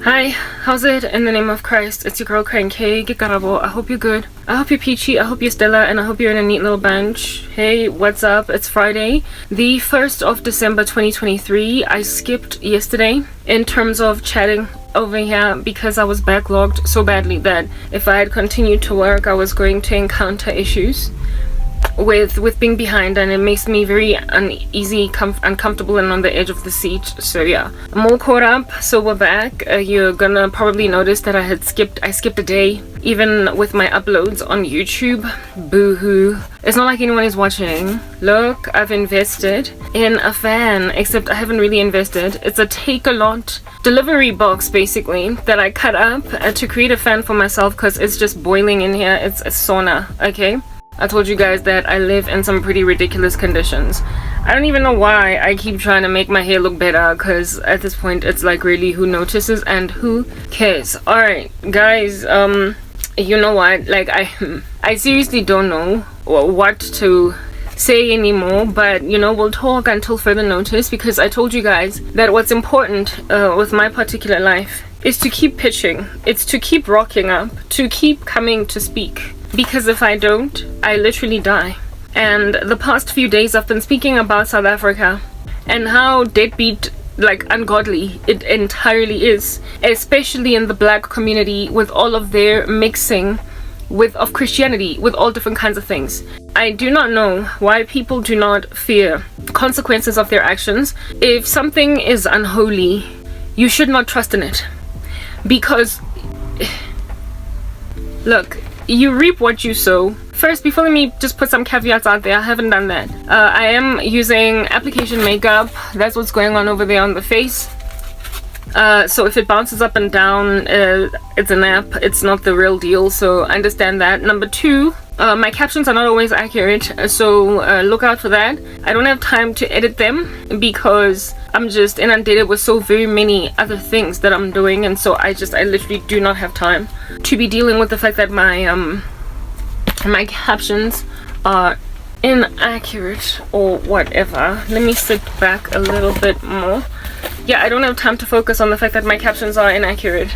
Hi, how's it? In the name of Christ, it's your girl Crank. Hey, Gikarabo. I hope you're good. I hope you're peachy. I hope you're Stella, and I hope you're in a neat little bunch. Hey, what's up? It's Friday, the 1st of December 2023. I skipped yesterday in terms of chatting over here because I was backlogged so badly that if I had continued to work, I was going to encounter issues with being behind, and it makes me very uneasy, uncomfortable, and on the edge of the seat. So yeah, I'm all caught up, so we're back. You're gonna probably notice that I skipped a day, even with my uploads on YouTube. Boo-hoo. It's not like anyone is watching. Look, I've invested in a fan, except I haven't really invested. It's a Takealot delivery box basically that I cut up to create a fan for myself because it's just boiling in here. It's a sauna. Okay, I told you guys that I live in some pretty ridiculous conditions. I don't even know why I keep trying to make my hair look better, because at this point it's like, really, who notices and who cares? Alright guys, you know what, like I seriously don't know what to say anymore, but you know, we'll talk until further notice, because I told you guys that what's important with my particular life is to keep pitching. It's to keep rocking up, to keep coming to speak. Because if I don't, I literally die. And the past few days I've been speaking about South Africa and how deadbeat, like ungodly, it entirely is, especially in the black community, with all of their mixing of Christianity with all different kinds of things. I do not know why people do not fear consequences of their actions. If something is unholy, you should not trust in it, because look, you reap what you sow. First, before, let me just put some caveats out there. I haven't done that. I am using application makeup. That's what's going on over there on the face. So if it bounces up and down, it's an app. It's not the real deal, so I understand that. Number two, my captions are not always accurate, so look out for that. I don't have time to edit them because I'm just inundated with so very many other things that I'm doing, and so I literally do not have time to be dealing with the fact that my captions are inaccurate or whatever. Let me sit back a little bit more. Yeah, I don't have time to focus on the fact that my captions are inaccurate.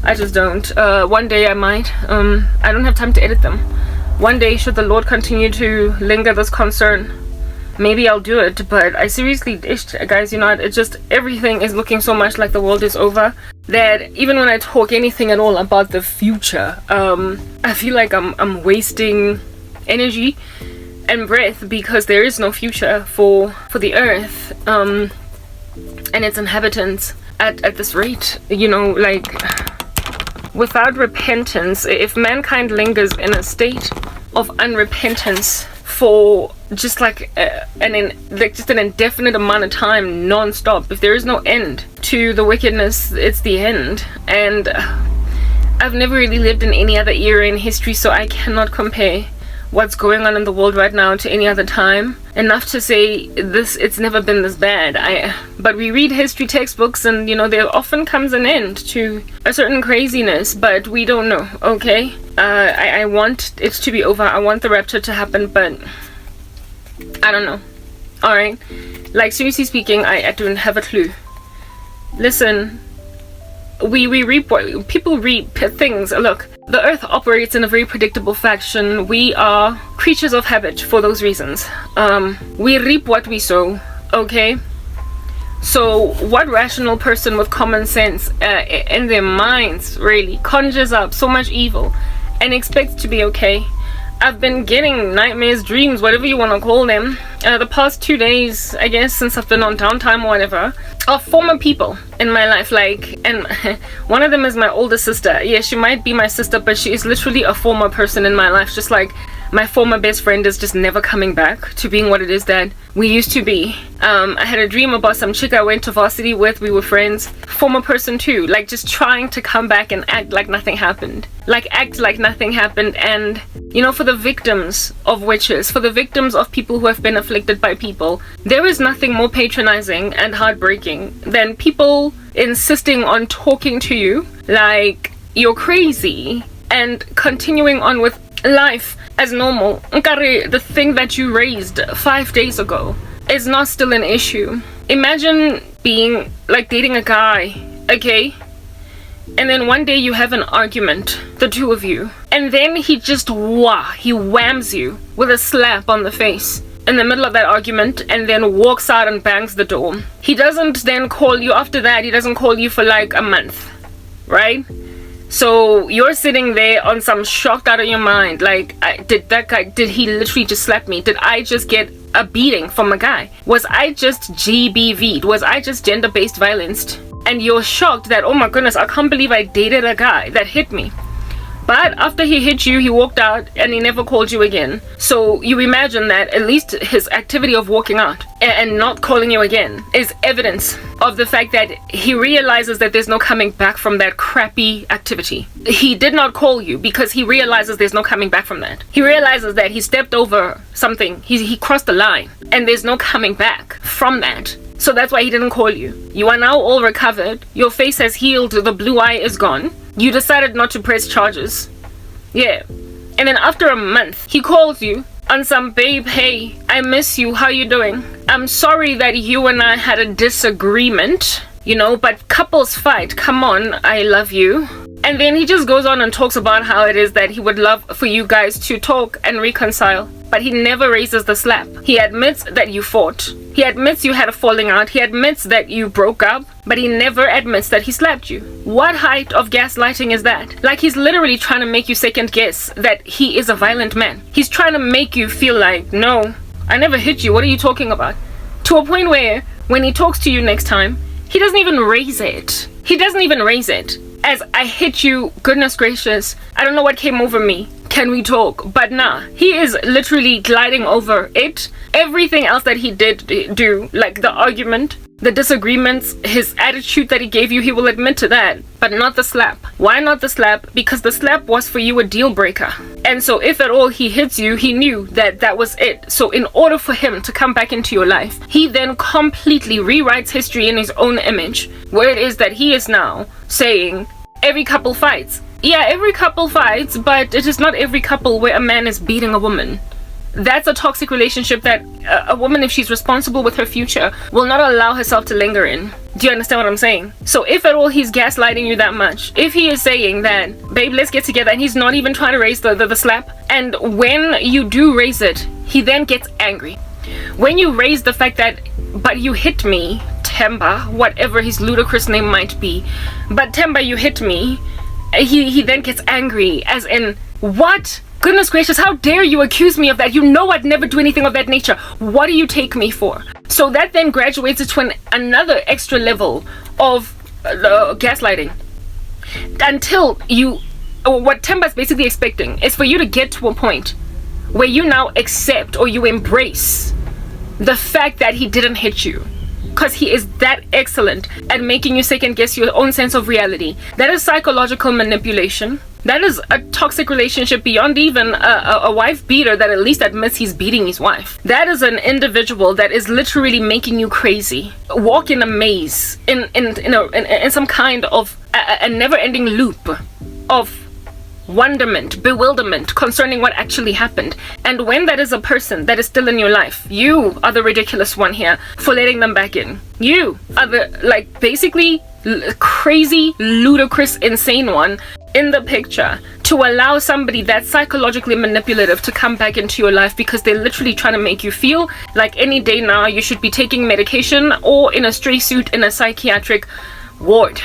I just don't. One day I might. I don't have time to edit them. One day, should the Lord continue to linger this concern, maybe I'll do it. But I seriously, guys, you know, it's just, everything is looking so much like the world is over that even when I talk anything at all about the future, I feel like I'm wasting energy and breath, because there is no future for the earth and its inhabitants at this rate. You know, like, without repentance, if mankind lingers in a state of unrepentance for just like an indefinite amount of time, non-stop, if there is no end to the wickedness, it's the end. And I've never really lived in any other era in history, so I cannot compare what's going on in the world right now to any other time. Enough to say this, it's never been this bad. But we read history textbooks, and you know, there often comes an end to a certain craziness, but we don't know. Okay, I want it to be over. I want the rapture to happen, but I don't know. Alright, like, seriously speaking, I don't have a clue. Listen, we reap what people reap. Things, look, the earth operates in a very predictable fashion. We are creatures of habit for those reasons. We reap what we sow. Okay, so what rational person with common sense in their minds really conjures up so much evil and expects to be okay? I've been getting nightmares, dreams, whatever you want to call them, the past 2 days, I guess, since I've been on downtime or whatever, of former people in my life. Like, and one of them is my older sister. Yeah, she might be my sister, but she is literally a former person in my life, just like my former best friend is just never coming back to being what it is that we used to be. I had a dream about some chick I went to varsity with. We were friends. Former person too. Like, just trying to come back and act like nothing happened. Like, act like nothing happened. And, you know, for the victims of witches, for the victims of people who have been afflicted by people, there is nothing more patronizing and heartbreaking than people insisting on talking to you like you're crazy and continuing on with life as normal. Nkare, the thing that you raised 5 days ago is not still an issue. Imagine being like dating a guy, okay? And then one day you have an argument, the two of you. And then he just, he whams you with a slap on the face in the middle of that argument, and then walks out and bangs the door. He doesn't then call you after that. He doesn't call you for like a month, right? So you're sitting there on some shocked out of your mind, like, did he literally just slap me? Did I just get a beating from a guy? Was I just GBV'd? Was I just gender-based violenced? And you're shocked that, oh my goodness, I can't believe I dated a guy that hit me. But after he hit you, he walked out and he never called you again. So you imagine that at least his activity of walking out and not calling you again is evidence of the fact that he realizes that there's no coming back from that crappy activity. He did not call you because he realizes there's no coming back from that. He realizes that he stepped over something. He crossed the line and there's no coming back from that. So that's why he didn't call you. You are now all recovered. Your face has healed. The blue eye is gone. You decided not to press charges. Yeah. And then after a month, he calls you on some, babe, hey, I miss you. How you doing? I'm sorry that you and I had a disagreement, but couples fight. Come on, I love you. And then he just goes on and talks about how it is that he would love for you guys to talk and reconcile. But he never raises the slap. He admits that you fought. He admits you had a falling out. He admits that you broke up. But he never admits that he slapped you. What height of gaslighting is that? Like, he's literally trying to make you second guess that he is a violent man. He's trying to make you feel like, no, I never hit you. What are you talking about? To a point where when he talks to you next time, he doesn't even raise it. He doesn't even raise it. As I hit you, goodness gracious, I don't know what came over me. Can we talk? But nah, he is literally gliding over it. Everything else that he did do, like the argument, the disagreements, his attitude that he gave you, he will admit to that, but not the slap. Why not the slap? Because the slap was for you a deal breaker. And so if at all he hits you, he knew that that was it. So in order for him to come back into your life, he then completely rewrites history in his own image, where it is that he is now saying every couple fights. Yeah, every couple fights, but it is not every couple where a man is beating a woman. That's a toxic relationship that a woman, if she's responsible with her future, will not allow herself to linger in. Do you understand what I'm saying? So if at all he's gaslighting you that much, if he is saying that, babe, let's get together, and he's not even trying to raise the slap, and when you do raise it, he then gets angry. When you raise the fact that, but you hit me, Temba, whatever his ludicrous name might be, but Temba, you hit me, he then gets angry, as in, what? Goodness gracious, how dare you accuse me of that? You know I'd never do anything of that nature. What do you take me for? So that then graduates to another extra level of gaslighting. Until you, what Temba's basically expecting is for you to get to a point where you now accept or you embrace the fact that he didn't hit you. Because he is that excellent at making you second guess your own sense of reality. That is psychological manipulation. That is a toxic relationship beyond even a wife beater that at least admits he's beating his wife. That is an individual that is literally making you crazy. Walk in a maze, in some kind of a never-ending loop of wonderment, bewilderment concerning what actually happened. And when that is a person that is still in your life, you are the ridiculous one here for letting them back in. You are the, basically crazy, ludicrous, insane one in the picture to allow somebody that's psychologically manipulative to come back into your life because they're literally trying to make you feel like any day now you should be taking medication or in a stray suit in a psychiatric ward.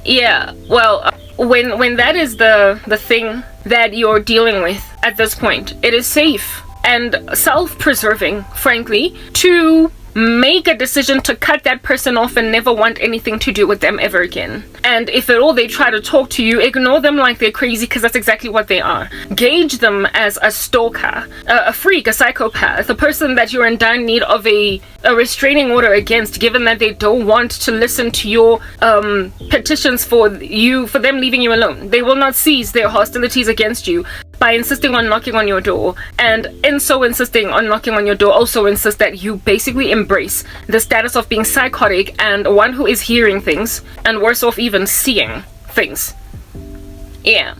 Yeah, well, when that is the thing that you're dealing with at this point, it is safe and self-preserving, frankly, to make a decision to cut that person off and never want anything to do with them ever again. And if at all they try to talk to you, ignore them like they're crazy, because that's exactly what they are. Gauge them as a stalker, a freak, a psychopath, a person that you're in dire need of a restraining order against, given that they don't want to listen to your petitions for them leaving you alone. They will not cease their hostilities against you by insisting on knocking on your door, and in so insisting on knocking on your door also insist that you basically embrace the status of being psychotic and one who is hearing things, and worse off even seeing things. Yeah,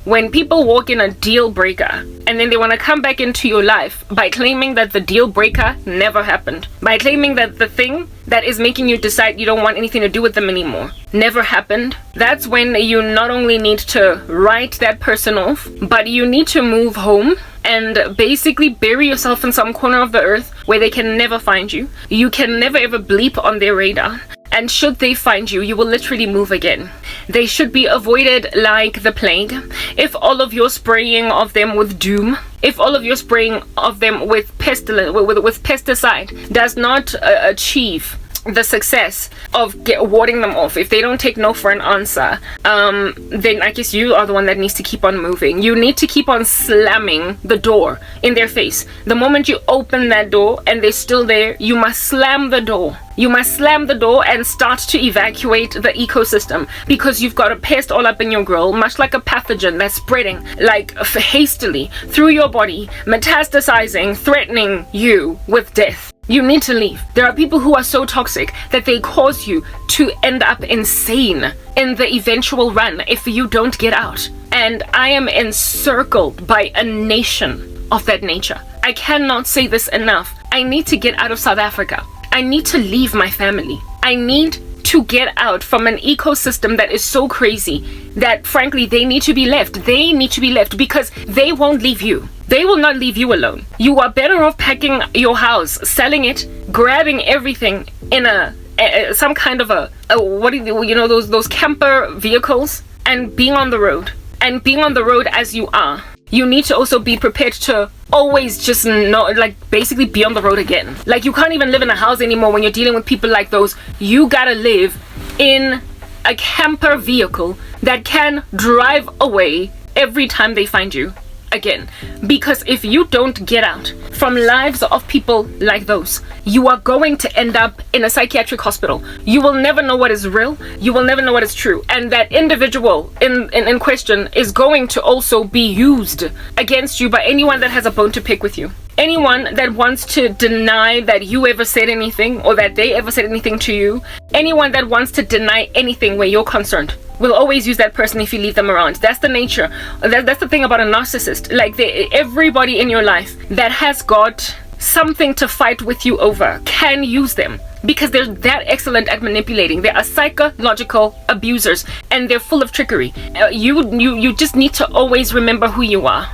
when people walk in a deal breaker and then they want to come back into your life by claiming that the deal breaker never happened, by claiming that the thing that is making you decide you don't want anything to do with them anymore never happened, that's when you not only need to write that person off, but you need to move home and basically bury yourself in some corner of the earth where they can never find you. You can never ever bleep on their radar. And should they find you, you will literally move again. They should be avoided like the plague. If all of your spraying of them with doom, if all of your spraying of them with pestilence, with pesticide does not achieve the success of warding them off, if they don't take no for an answer, then I guess you are the one that needs to keep on moving. You need to keep on slamming the door in their face. The moment you open that door and they're still there, you must slam the door. You must slam the door and start to evacuate the ecosystem, because you've got a pest all up in your grill, much like a pathogen that's spreading like hastily through your body, metastasizing, threatening you with death. You need to leave. There are people who are so toxic that they cause you to end up insane in the eventual run if you don't get out. And I am encircled by a nation of that nature. I cannot say this enough. I need to get out of South Africa. I need to leave my family. I need to get out from an ecosystem that is so crazy that frankly they need to be left. They need to be left because they won't leave you. They will not leave you alone. You are better off packing your house, selling it, grabbing everything in some kind of those camper vehicles, and being on the road. And being on the road as you are, you need to also be prepared to always just basically be on the road again. Like, you can't even live in a house anymore when you're dealing with people like those. You gotta live in a camper vehicle that can drive away every time they find you again. Because if you don't get out from lives of people like those, you are going to end up in a psychiatric hospital. You will never know what is real. You will never know what is true. And that individual in question is going to also be used against you by anyone that has a bone to pick with you. Anyone that wants to deny that you ever said anything or that they ever said anything to you, anyone that wants to deny anything where you're concerned, will always use that person if you leave them around. That's the nature. That's the thing about a narcissist. Like, everybody in your life that has got something to fight with you over can use them, because they're that excellent at manipulating. They are psychological abusers, and they're full of trickery. You just need to always remember who you are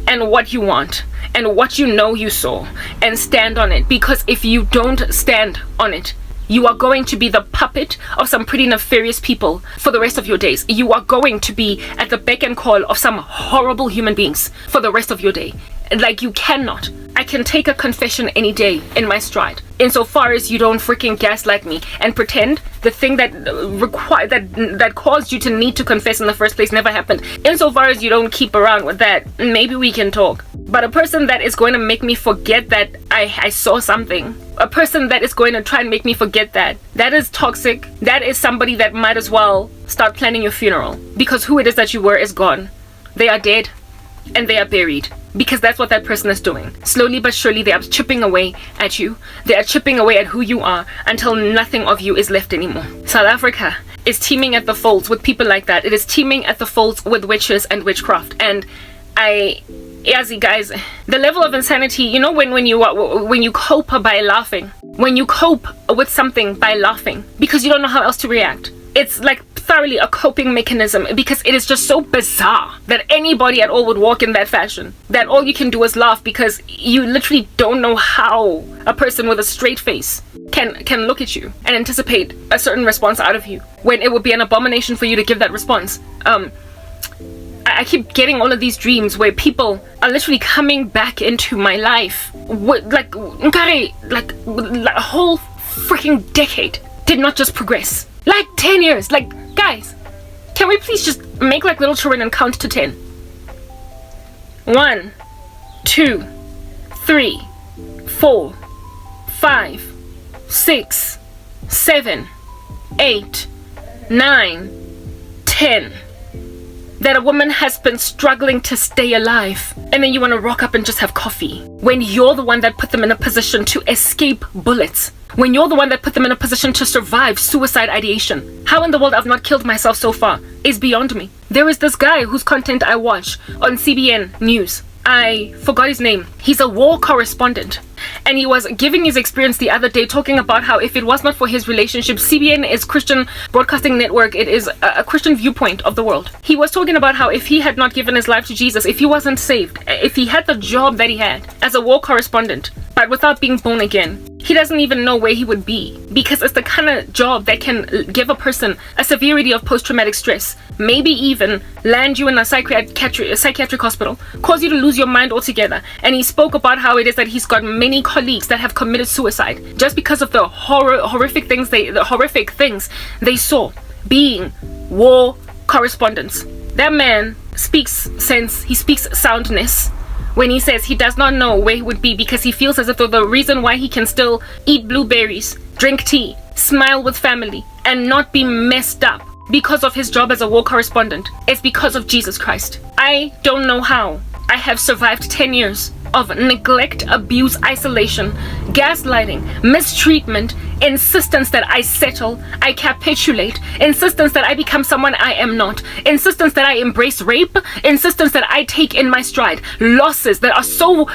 and what you want and what you know you saw, and stand on it. Because if you don't stand on it, you are going to be the puppet of some pretty nefarious people for the rest of your days. You are going to be at the beck and call of some horrible human beings for the rest of your day. Like, you cannot. I can take a confession any day in my stride, insofar as you don't freaking gaslight me and pretend the thing that caused you to need to confess in the first place never happened. Insofar as you don't keep around with that, maybe we can talk. But a person that is going to make me forget that I saw something, a person that is going to try and make me forget that is toxic. That is somebody that might as well start planning your funeral, because who it is that you were is gone. They are dead and they are buried. Because that's what that person is doing. Slowly but surely, they are chipping away at you. They are chipping away at who you are until nothing of you is left anymore. South Africa is teeming at the folds with people like that. It is teeming at the folds with witches and witchcraft. And guys, the level of insanity, you know, when you cope by laughing, when you cope with something by laughing because you don't know how else to react, it's like thoroughly a coping mechanism, because it is just so bizarre that anybody at all would walk in that fashion, that all you can do is laugh, because you literally don't know how a person with a straight face can look at you and anticipate a certain response out of you, when it would be an abomination for you to give that response. I keep getting all of these dreams where people are literally coming back into my life with like a whole freaking decade did not just progress. Like 10 years. Like, guys, can we please just make like little children and count to 10? 1, 2, 3, 4, 5, 6, 7, 8, 9, 10. That a woman has been struggling to stay alive, and then you want to rock up and just have coffee, when you're the one that put them in a position to escape bullets, when you're the one that put them in a position to survive suicide ideation. How in the world I've not killed myself so far? is beyond me. There is this guy whose content I watch on CBN News. I forgot his name. He's a war correspondent. And he was giving his experience the other day, talking about how if it was not for his relationship, CBN is Christian Broadcasting Network. It is a Christian viewpoint of the world. He was talking about how if he had not given his life to Jesus, if he wasn't saved, if he had the job that he had as a war correspondent, but without being born again, he doesn't even know where he would be, because it's the kind of job that can give a person a severity of post-traumatic stress, maybe even land you in a psychiatric hospital, cause you to lose your mind altogether. And he spoke about how it is that he's got many colleagues that have committed suicide just because of the horrific things they saw being war correspondents. That man speaks sense, he speaks soundness when he says he does not know where he would be, because he feels as if though the reason why he can still eat blueberries, drink tea, smile with family, and not be messed up because of his job as a war correspondent is because of Jesus Christ. I don't know how I have survived 10 years of neglect, abuse, isolation, gaslighting, mistreatment, insistence that I settle, I capitulate, insistence that I become someone I am not, insistence that I embrace rape, insistence that I take in my stride, losses that are so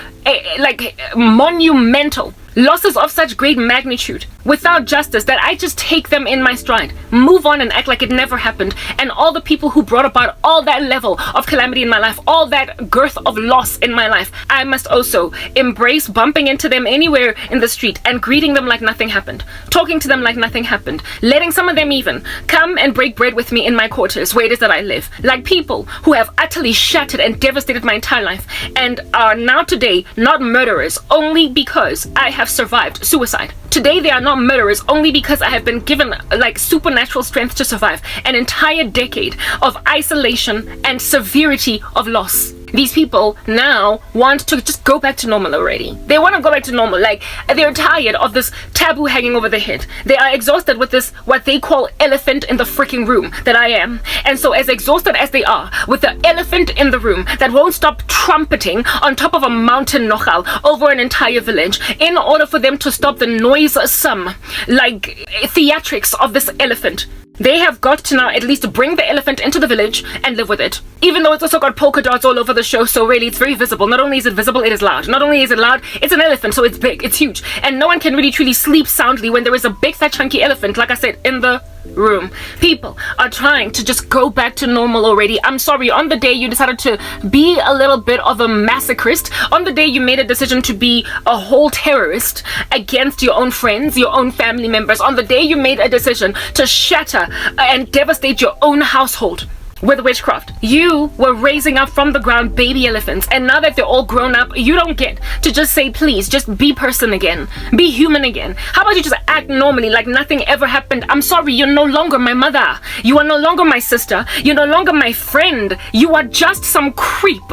monumental, losses of such great magnitude, without justice, that I just take them in my stride, move on and act like it never happened. And all the people who brought about all that level of calamity in my life, all that girth of loss in my life, I must also embrace bumping into them anywhere in the street and greeting them like nothing happened, talking to them like nothing happened, letting some of them even come and break bread with me in my quarters where it is that I live, like people who have utterly shattered and devastated my entire life and are now today not murderers only because I have survived suicide. Today they are not murderers only because I have been given like supernatural strength to survive an entire decade of isolation and severity of loss. These people now want to just go back to normal already. They want to go back to normal. Like, they're tired of this taboo hanging over their head. They are exhausted with this, what they call elephant in the freaking room that I am. And so as exhausted as they are with the elephant in the room that won't stop trumpeting on top of a mountain nochal over an entire village, in order for them to stop the noisome, like, theatrics of this elephant, they have got to now at least bring the elephant into the village and live with it. Even though it's also got polka dots all over the show, so really it's very visible. Not only is it visible, it is loud. Not only is it loud, it's an elephant, so it's big, it's huge. And no one can really truly sleep soundly when there is a big fat chunky elephant, like I said, in the room. People are trying to just go back to normal already. I'm sorry, on the day you decided to be a little bit of a masochist, on the day you made a decision to be a whole terrorist against your own friends, your own family members, on the day you made a decision to shatter and devastate your own household with witchcraft, you were raising up from the ground baby elephants, and now that they're all grown up, you don't get to just say, please, just be person again, be human again. How about you just act normally like nothing ever happened? I'm sorry, you're no longer my mother, you are no longer my sister, you're no longer my friend, you are just some creep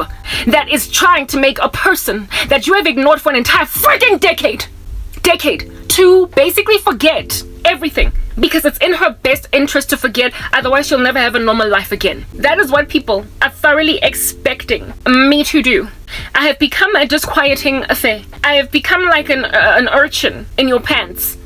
that is trying to make a person that you have ignored for an entire freaking decade to basically forget everything, because it's in her best interest to forget, otherwise she'll never have a normal life again. That is what people are thoroughly expecting me to do. I have become a disquieting affair. I have become like an urchin in your pants.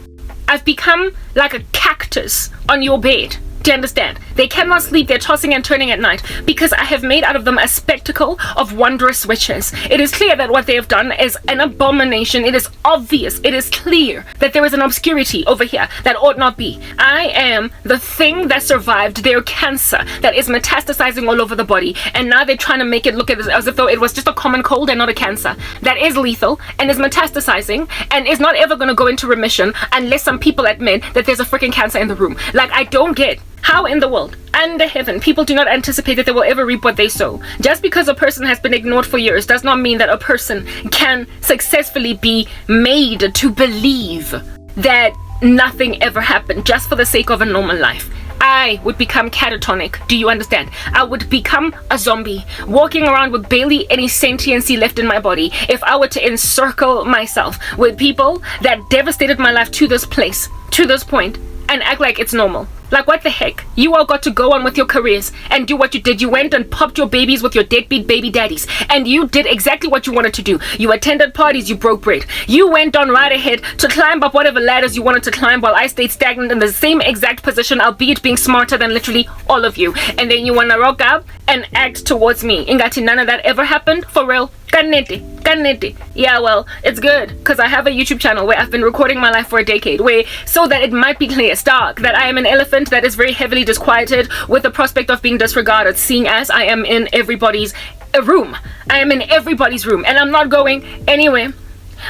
I've become like a cactus on your bed. Do you understand? They cannot sleep, they're tossing and turning at night because I have made out of them a spectacle of wondrous witches. It is clear that what they have done is an abomination. It is obvious, it is clear that there is an obscurity over here that ought not be. I am the thing that survived their cancer that is metastasizing all over the body, and now they're trying to make it look as if though it was just a common cold and not a cancer that is lethal and is metastasizing and is not ever going to go into remission unless some people admit that there's a freaking cancer in the room. Like, I don't get how in the world, under heaven, people do not anticipate that they will ever reap what they sow. Just because a person has been ignored for years does not mean that a person can successfully be made to believe that nothing ever happened just for the sake of a normal life. I would become catatonic. Do you understand? I would become a zombie, walking around with barely any sentiency left in my body if I were to encircle myself with people that devastated my life to this place, to this point, and act like it's normal. Like, what the heck? You all got to go on with your careers and do what you did. You went and popped your babies with your deadbeat baby daddies, and you did exactly what you wanted to do. You attended parties, you broke bread. You went on right ahead to climb up whatever ladders you wanted to climb, while I stayed stagnant in the same exact position, albeit being smarter than literally all of you. And then you want to rock up and act towards me. Ingati, none of that ever happened? For real? Kanete. Yeah, well, it's good, because I have a YouTube channel where I've been recording my life for a decade, so that it might be clear, stark, that I am an elephant that is very heavily disquieted with the prospect of being disregarded, seeing as I am in everybody's room. I am in everybody's room, and I'm not going anywhere.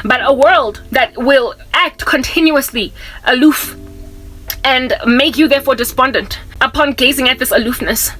But a world that will act continuously aloof and make you therefore despondent upon gazing at this aloofness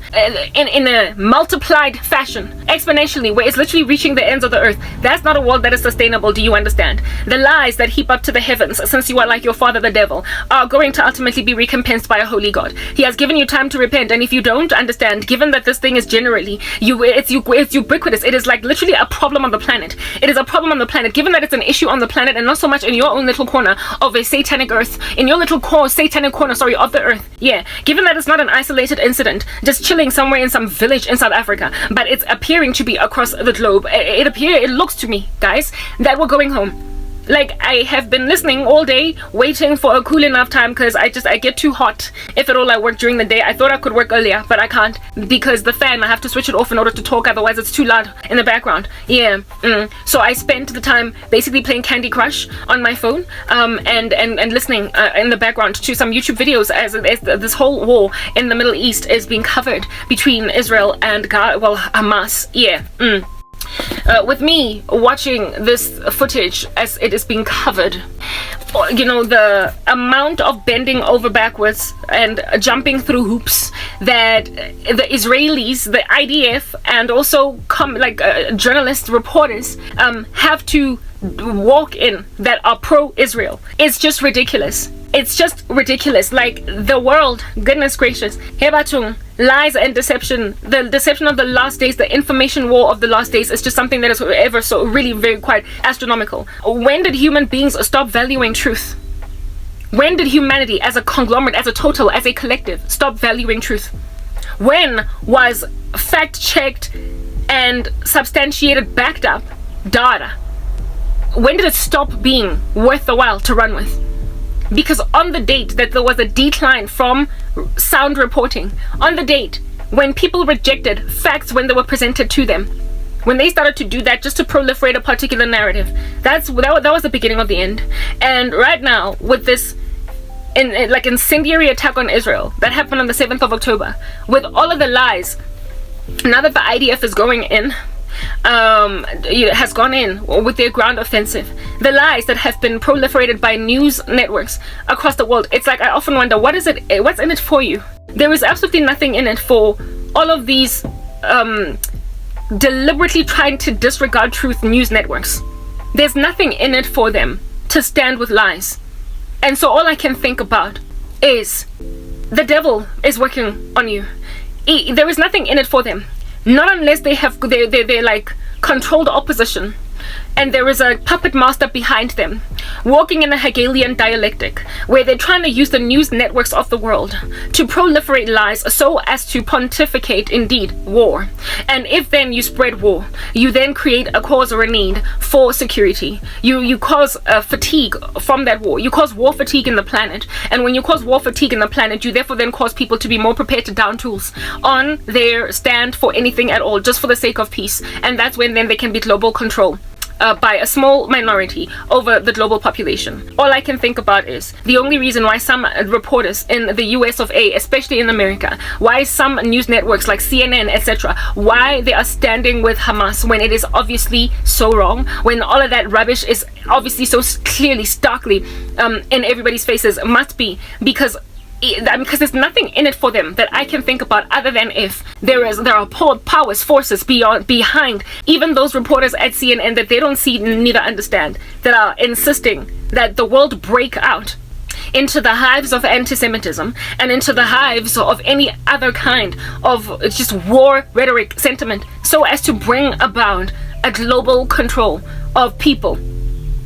in a multiplied fashion, exponentially, where it's literally reaching the ends of the earth. That's not a world that is sustainable. Do you understand? The lies that heap up to the heavens, since you are like your father the devil, are going to ultimately be recompensed by a holy God. He has given you time to repent, and if you don't understand, given that this thing is generally it's ubiquitous, it is like literally a problem on the planet. It is a problem on the planet, given that it's an issue on the planet and not so much in your own little corner of a satanic earth, in your little satanic corner, of the earth. Yeah, given that it's not an isolated incident just chilling somewhere in some village in South Africa, but it's appearing to be across the globe. It looks to me, guys, that we're going home. Like, I have been listening all day, waiting for a cool enough time, because I get too hot. If at all I work during the day. I thought I could work earlier, but I can't, because the fan, I have to switch it off in order to talk, otherwise it's too loud in the background. Yeah. So I spent the time basically playing Candy Crush on my phone, and listening in the background to some YouTube videos as this whole war in the Middle East is being covered between Israel and Hamas. Yeah. With me watching this footage as it is being covered, you know, the amount of bending over backwards and jumping through hoops that the Israelis, the IDF, and also journalists, reporters have to walk in that are pro-Israel. It's just ridiculous. It's just ridiculous. Like, the world, goodness gracious, Hebatung, lies and deception, the deception of the last days, the information war of the last days is just something that is ever so really very quite astronomical. When did human beings stop valuing truth? When did humanity as a conglomerate, as a total, as a collective, stop valuing truth? When was fact-checked and substantiated, backed up data? When did it stop being worth the while to run with? Because on the date that there was a decline from sound reporting, on the date when people rejected facts when they were presented to them, when they started to do that just to proliferate a particular narrative, that was the beginning of the end. And right now, with this incendiary attack on Israel that happened on the 7th of October, with all of the lies, now that the IDF is going in, has gone in with their ground offensive, the lies that have been proliferated by news networks across the world, it's like I often wonder, what's in it for you? There is absolutely nothing in it for all of these deliberately trying to disregard truth news networks. There's nothing in it for them to stand with lies. And so all I can think about is the devil is working on you. There is nothing in it for them. Not unless they're like controlled opposition, and there is a puppet master behind them, walking in a Hegelian dialectic, where they're trying to use the news networks of the world to proliferate lies so as to pontificate, indeed, war. And if then you spread war, you then create a cause or a need for security. You cause fatigue from that war. You cause war fatigue in the planet. And when you cause war fatigue in the planet, you therefore then cause people to be more prepared to down tools on their stand for anything at all, just for the sake of peace. And that's when then there can be global control by a small minority over the global population. All I can think about is the only reason why some reporters in the US of A, especially in America, why some news networks like CNN, etc., why they are standing with Hamas when it is obviously so wrong, when all of that rubbish is obviously so clearly, starkly in everybody's faces, must be because there's nothing in it for them that I can think about other than if there are powers, forces behind even those reporters at CNN that they don't see, neither understand, that are insisting that the world break out into the hives of anti-Semitism and into the hives of any other kind of just war rhetoric sentiment, so as to bring about a global control of people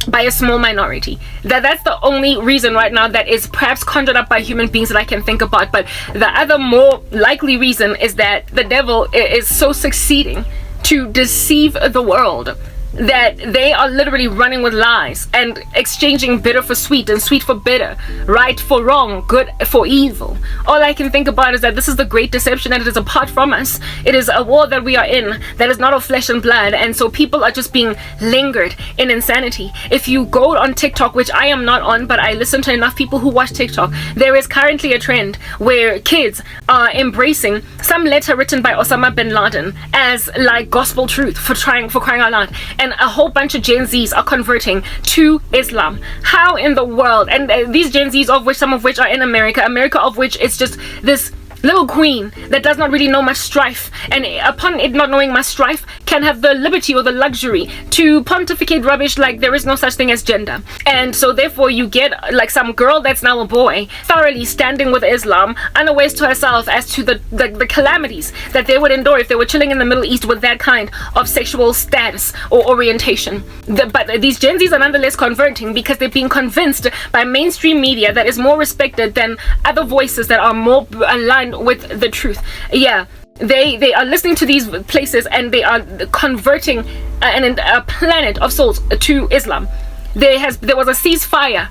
by a small minority. That's the only reason right now that is perhaps conjured up by human beings that I can think about. But the other more likely reason is that the devil is so succeeding to deceive the world that they are literally running with lies and exchanging bitter for sweet and sweet for bitter, right for wrong, good for evil. All I can think about is that this is the great deception, and it is apart from us. It is a war that we are in that is not of flesh and blood, and so people are just being lingered in insanity. If you go on TikTok, which I am not on, but I listen to enough people who watch TikTok, there is currently a trend where kids are embracing some letter written by Osama bin Laden as like gospel truth for crying out loud. And a whole bunch of Gen Zs are converting to Islam. How in the world? And these Gen Zs, of which some of which are in America of which it's just this little queen that does not really know much strife, and upon it not knowing much strife can have the liberty or the luxury to pontificate rubbish like there is no such thing as gender. And so therefore you get like some girl that's now a boy thoroughly standing with Islam, unawares to herself as to the calamities that they would endure if they were chilling in the Middle East with that kind of sexual status or orientation. But these Gen Zs are nonetheless converting because they're being convinced by mainstream media that is more respected than other voices that are more aligned with the truth. Yeah, they are listening to these places and they are converting a planet of souls to Islam. There was a ceasefire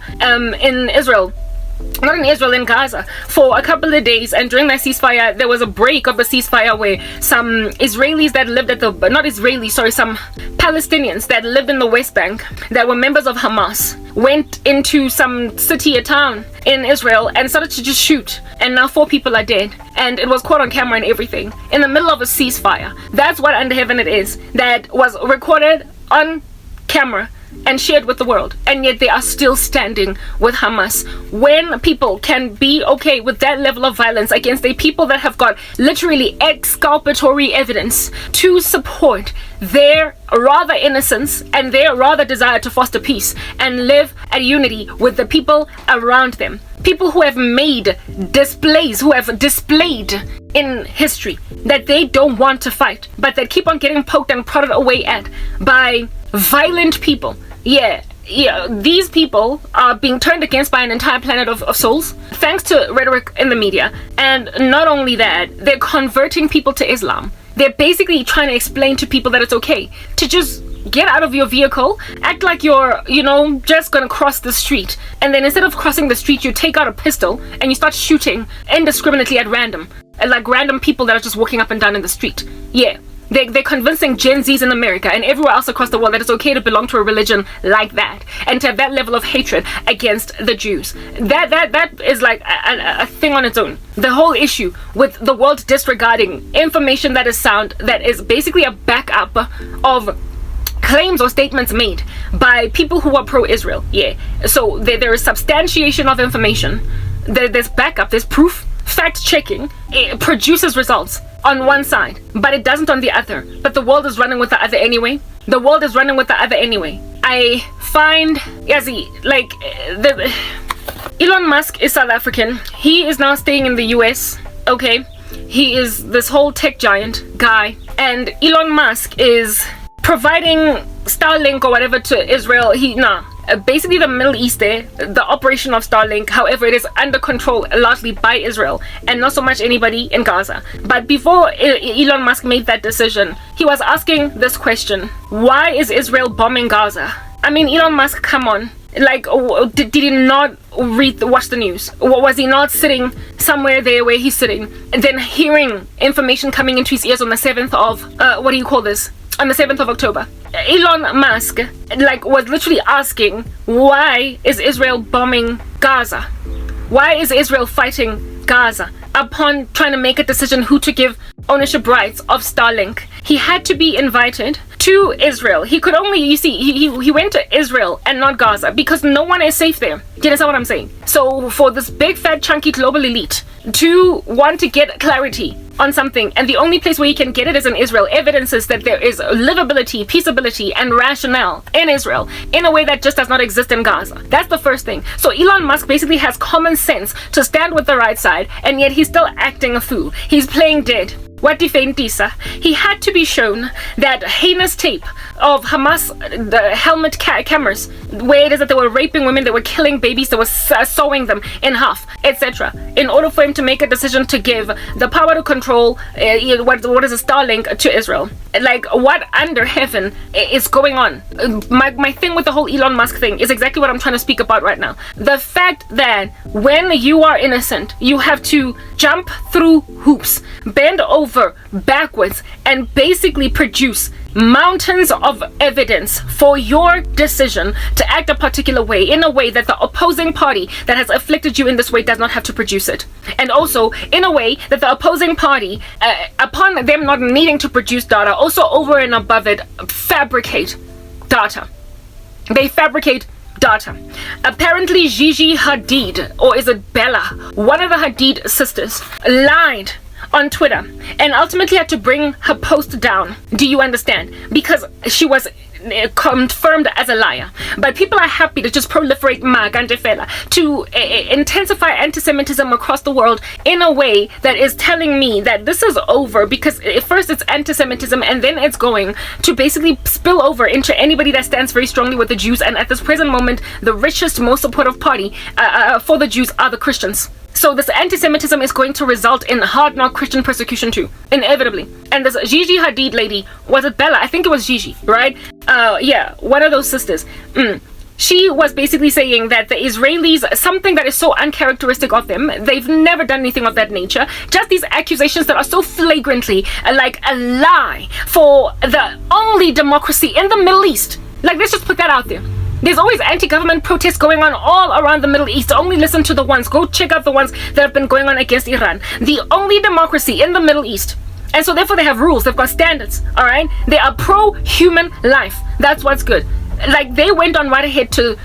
in Israel, not in Israel, in Gaza, for a couple of days, and during that ceasefire there was a break of the ceasefire where some Israelis that lived at some Palestinians that lived in the West Bank that were members of Hamas went into some city or town in Israel and started to just shoot, and now 4 people are dead, and it was caught on camera and everything in the middle of a ceasefire. That's what under heaven it is, that was recorded on camera and shared with the world, and yet they are still standing with Hamas. When people can be okay with that level of violence against a people that have got literally exculpatory evidence to support their rather innocence and their rather desire to foster peace and live at unity with the people around them, people who have made displays, who have displayed in history that they don't want to fight, but that keep on getting poked and prodded away at by violent people. Yeah, these people are being turned against by an entire planet of souls thanks to rhetoric in the media. And not only that, they're converting people to Islam. They're basically trying to explain to people that it's okay to just get out of your vehicle, act like you're, just gonna cross the street, and then instead of crossing the street, you take out a pistol and you start shooting indiscriminately at random people that are just walking up and down in the street. Yeah. They're convincing Gen Zs in America and everywhere else across the world that it's okay to belong to a religion like that and to have that level of hatred against the Jews. That is like a thing on its own. The whole issue with the world disregarding information that is sound, that is basically a backup of claims or statements made by people who are pro-Israel. Yeah. So there is substantiation of information. There's backup, there's proof. Fact-checking, it produces results on one side, but it doesn't on the other. But the world is running with the other anyway. I find, Elon Musk is South African. He is now staying in the US, okay? He is this whole tech giant guy. And Elon Musk is providing Starlink or whatever to Israel. Basically the Middle East there, the operation of Starlink. However, it is under control largely by Israel and not so much anybody in Gaza. But before Elon Musk made that decision, he was asking this question: why is Israel bombing Gaza? I mean, Elon Musk, come on. Did he not watch the news? Was he not sitting somewhere there where he's sitting and then hearing information coming into his ears on the 7th of on the 7th of October. Elon Musk was literally asking, why is Israel bombing Gaza? Why is Israel fighting Gaza? Upon trying to make a decision who to give ownership rights of Starlink, he had to be invited to Israel. He could only, he went to Israel and not Gaza because no one is safe there. Do you understand what I'm saying? So for this big fat chunky global elite to want to get clarity on something, and the only place where he can get it is in Israel, evidences that there is livability, peaceability, and rationale in Israel in a way that just does not exist in Gaza. That's the first thing. So Elon Musk basically has common sense to stand with the right side, and yet he's still acting a fool. He's playing dead. What defendisa? He had to be shown that heinous tape of Hamas, the helmet cameras, where it is that they were raping women, they were killing babies, they were sewing them in half, etc. In order for him to make a decision to give the power to control what is a Starlink to Israel. Like, what under heaven is going on? My thing with the whole Elon Musk thing is exactly what I'm trying to speak about right now. The fact that when you are innocent, you have to jump through hoops, bend over backwards, and basically produce mountains of evidence for your decision to act a particular way, in a way that the opposing party that has afflicted you in this way does not have to produce it. And also in a way that the opposing party, upon them not needing to produce data, also over and above it, fabricate data. They fabricate data. Apparently Gigi Hadid, or is it Bella, one of the Hadid sisters, lied on Twitter and ultimately had to bring her post down. Do you understand? Because she was confirmed as a liar. But people are happy to just proliferate magandefela, to intensify anti-Semitism across the world in a way that is telling me that this is over, because first it's anti-Semitism and then it's going to basically spill over into anybody that stands very strongly with the Jews. And at this present moment, the richest, most supportive party for the Jews are the Christians. So this anti-Semitism is going to result in hard-knock Christian persecution too, inevitably. And this Gigi Hadid lady, was it Bella? I think it was Gigi, right? Yeah, one of those sisters. She was basically saying that the Israelis, something that is so uncharacteristic of them, they've never done anything of that nature. Just these accusations that are so flagrantly like a lie for the only democracy in the Middle East. Like, let's just put that out there. There's always anti-government protests going on all around the Middle East. Only listen to the ones. Go check out the ones that have been going on against Iran. The only democracy in the Middle East. And so therefore they have rules. They've got standards. All right? They are pro-human life. That's what's good. Like, they went on right ahead to...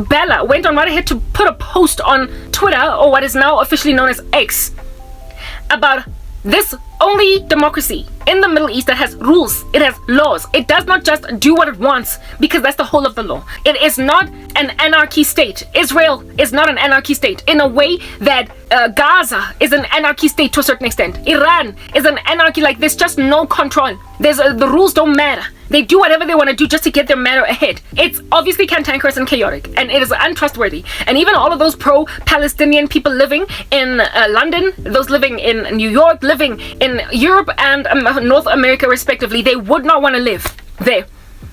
Bella went on right ahead to put a post on Twitter, or what is now officially known as X, about this only democracy in the Middle East that has rules, it has laws. It does not just do what it wants, because that's the whole of the law. It is not an anarchy state. Israel is not an anarchy state in a way that Gaza is an anarchy state to a certain extent. Iran is an anarchy. Like, there's just no control. There's the rules don't matter. They do whatever they want to do just to get their matter ahead. It's obviously cantankerous and chaotic, and it is untrustworthy. And even all of those pro-Palestinian people living in London, those living in New York, living in Europe and North America respectively, they would not want to live there.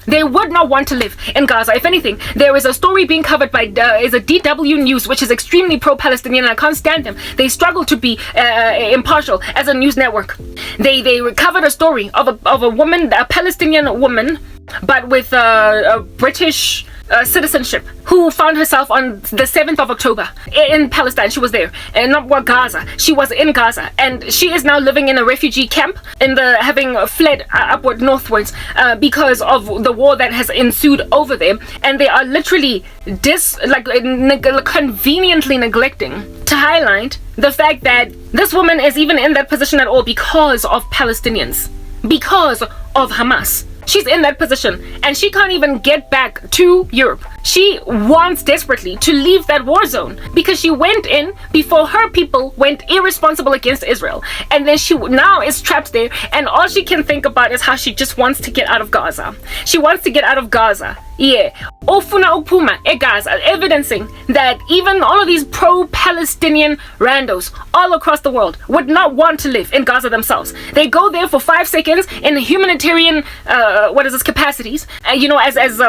They would not want to live in Gaza. If anything, there is a story being covered by is a DW News, which is extremely pro-Palestinian, and I can't stand them. They struggle to be impartial as a news network. They covered a story of a woman, a Palestinian woman, but with a British citizenship, who found herself on the 7th of October in Palestine. She was there, and not Gaza. She was in Gaza, and she is now living in a refugee camp having fled upward northwards because of the war that has ensued over there. And they are literally conveniently neglecting to highlight the fact that this woman is even in that position at all because of Palestinians, because of Hamas. She's in that position, and she can't even get back to Europe. She wants desperately to leave that war zone because she went in before her people went irresponsible against Israel. And then she now is trapped there, and all she can think about is how she just wants to get out of Gaza. She wants to get out of Gaza. Yeah. Ofuna upuma e Gaza, evidencing that even all of these pro-Palestinian randos all across the world would not want to live in Gaza themselves. They go there for 5 seconds in humanitarian capacities, as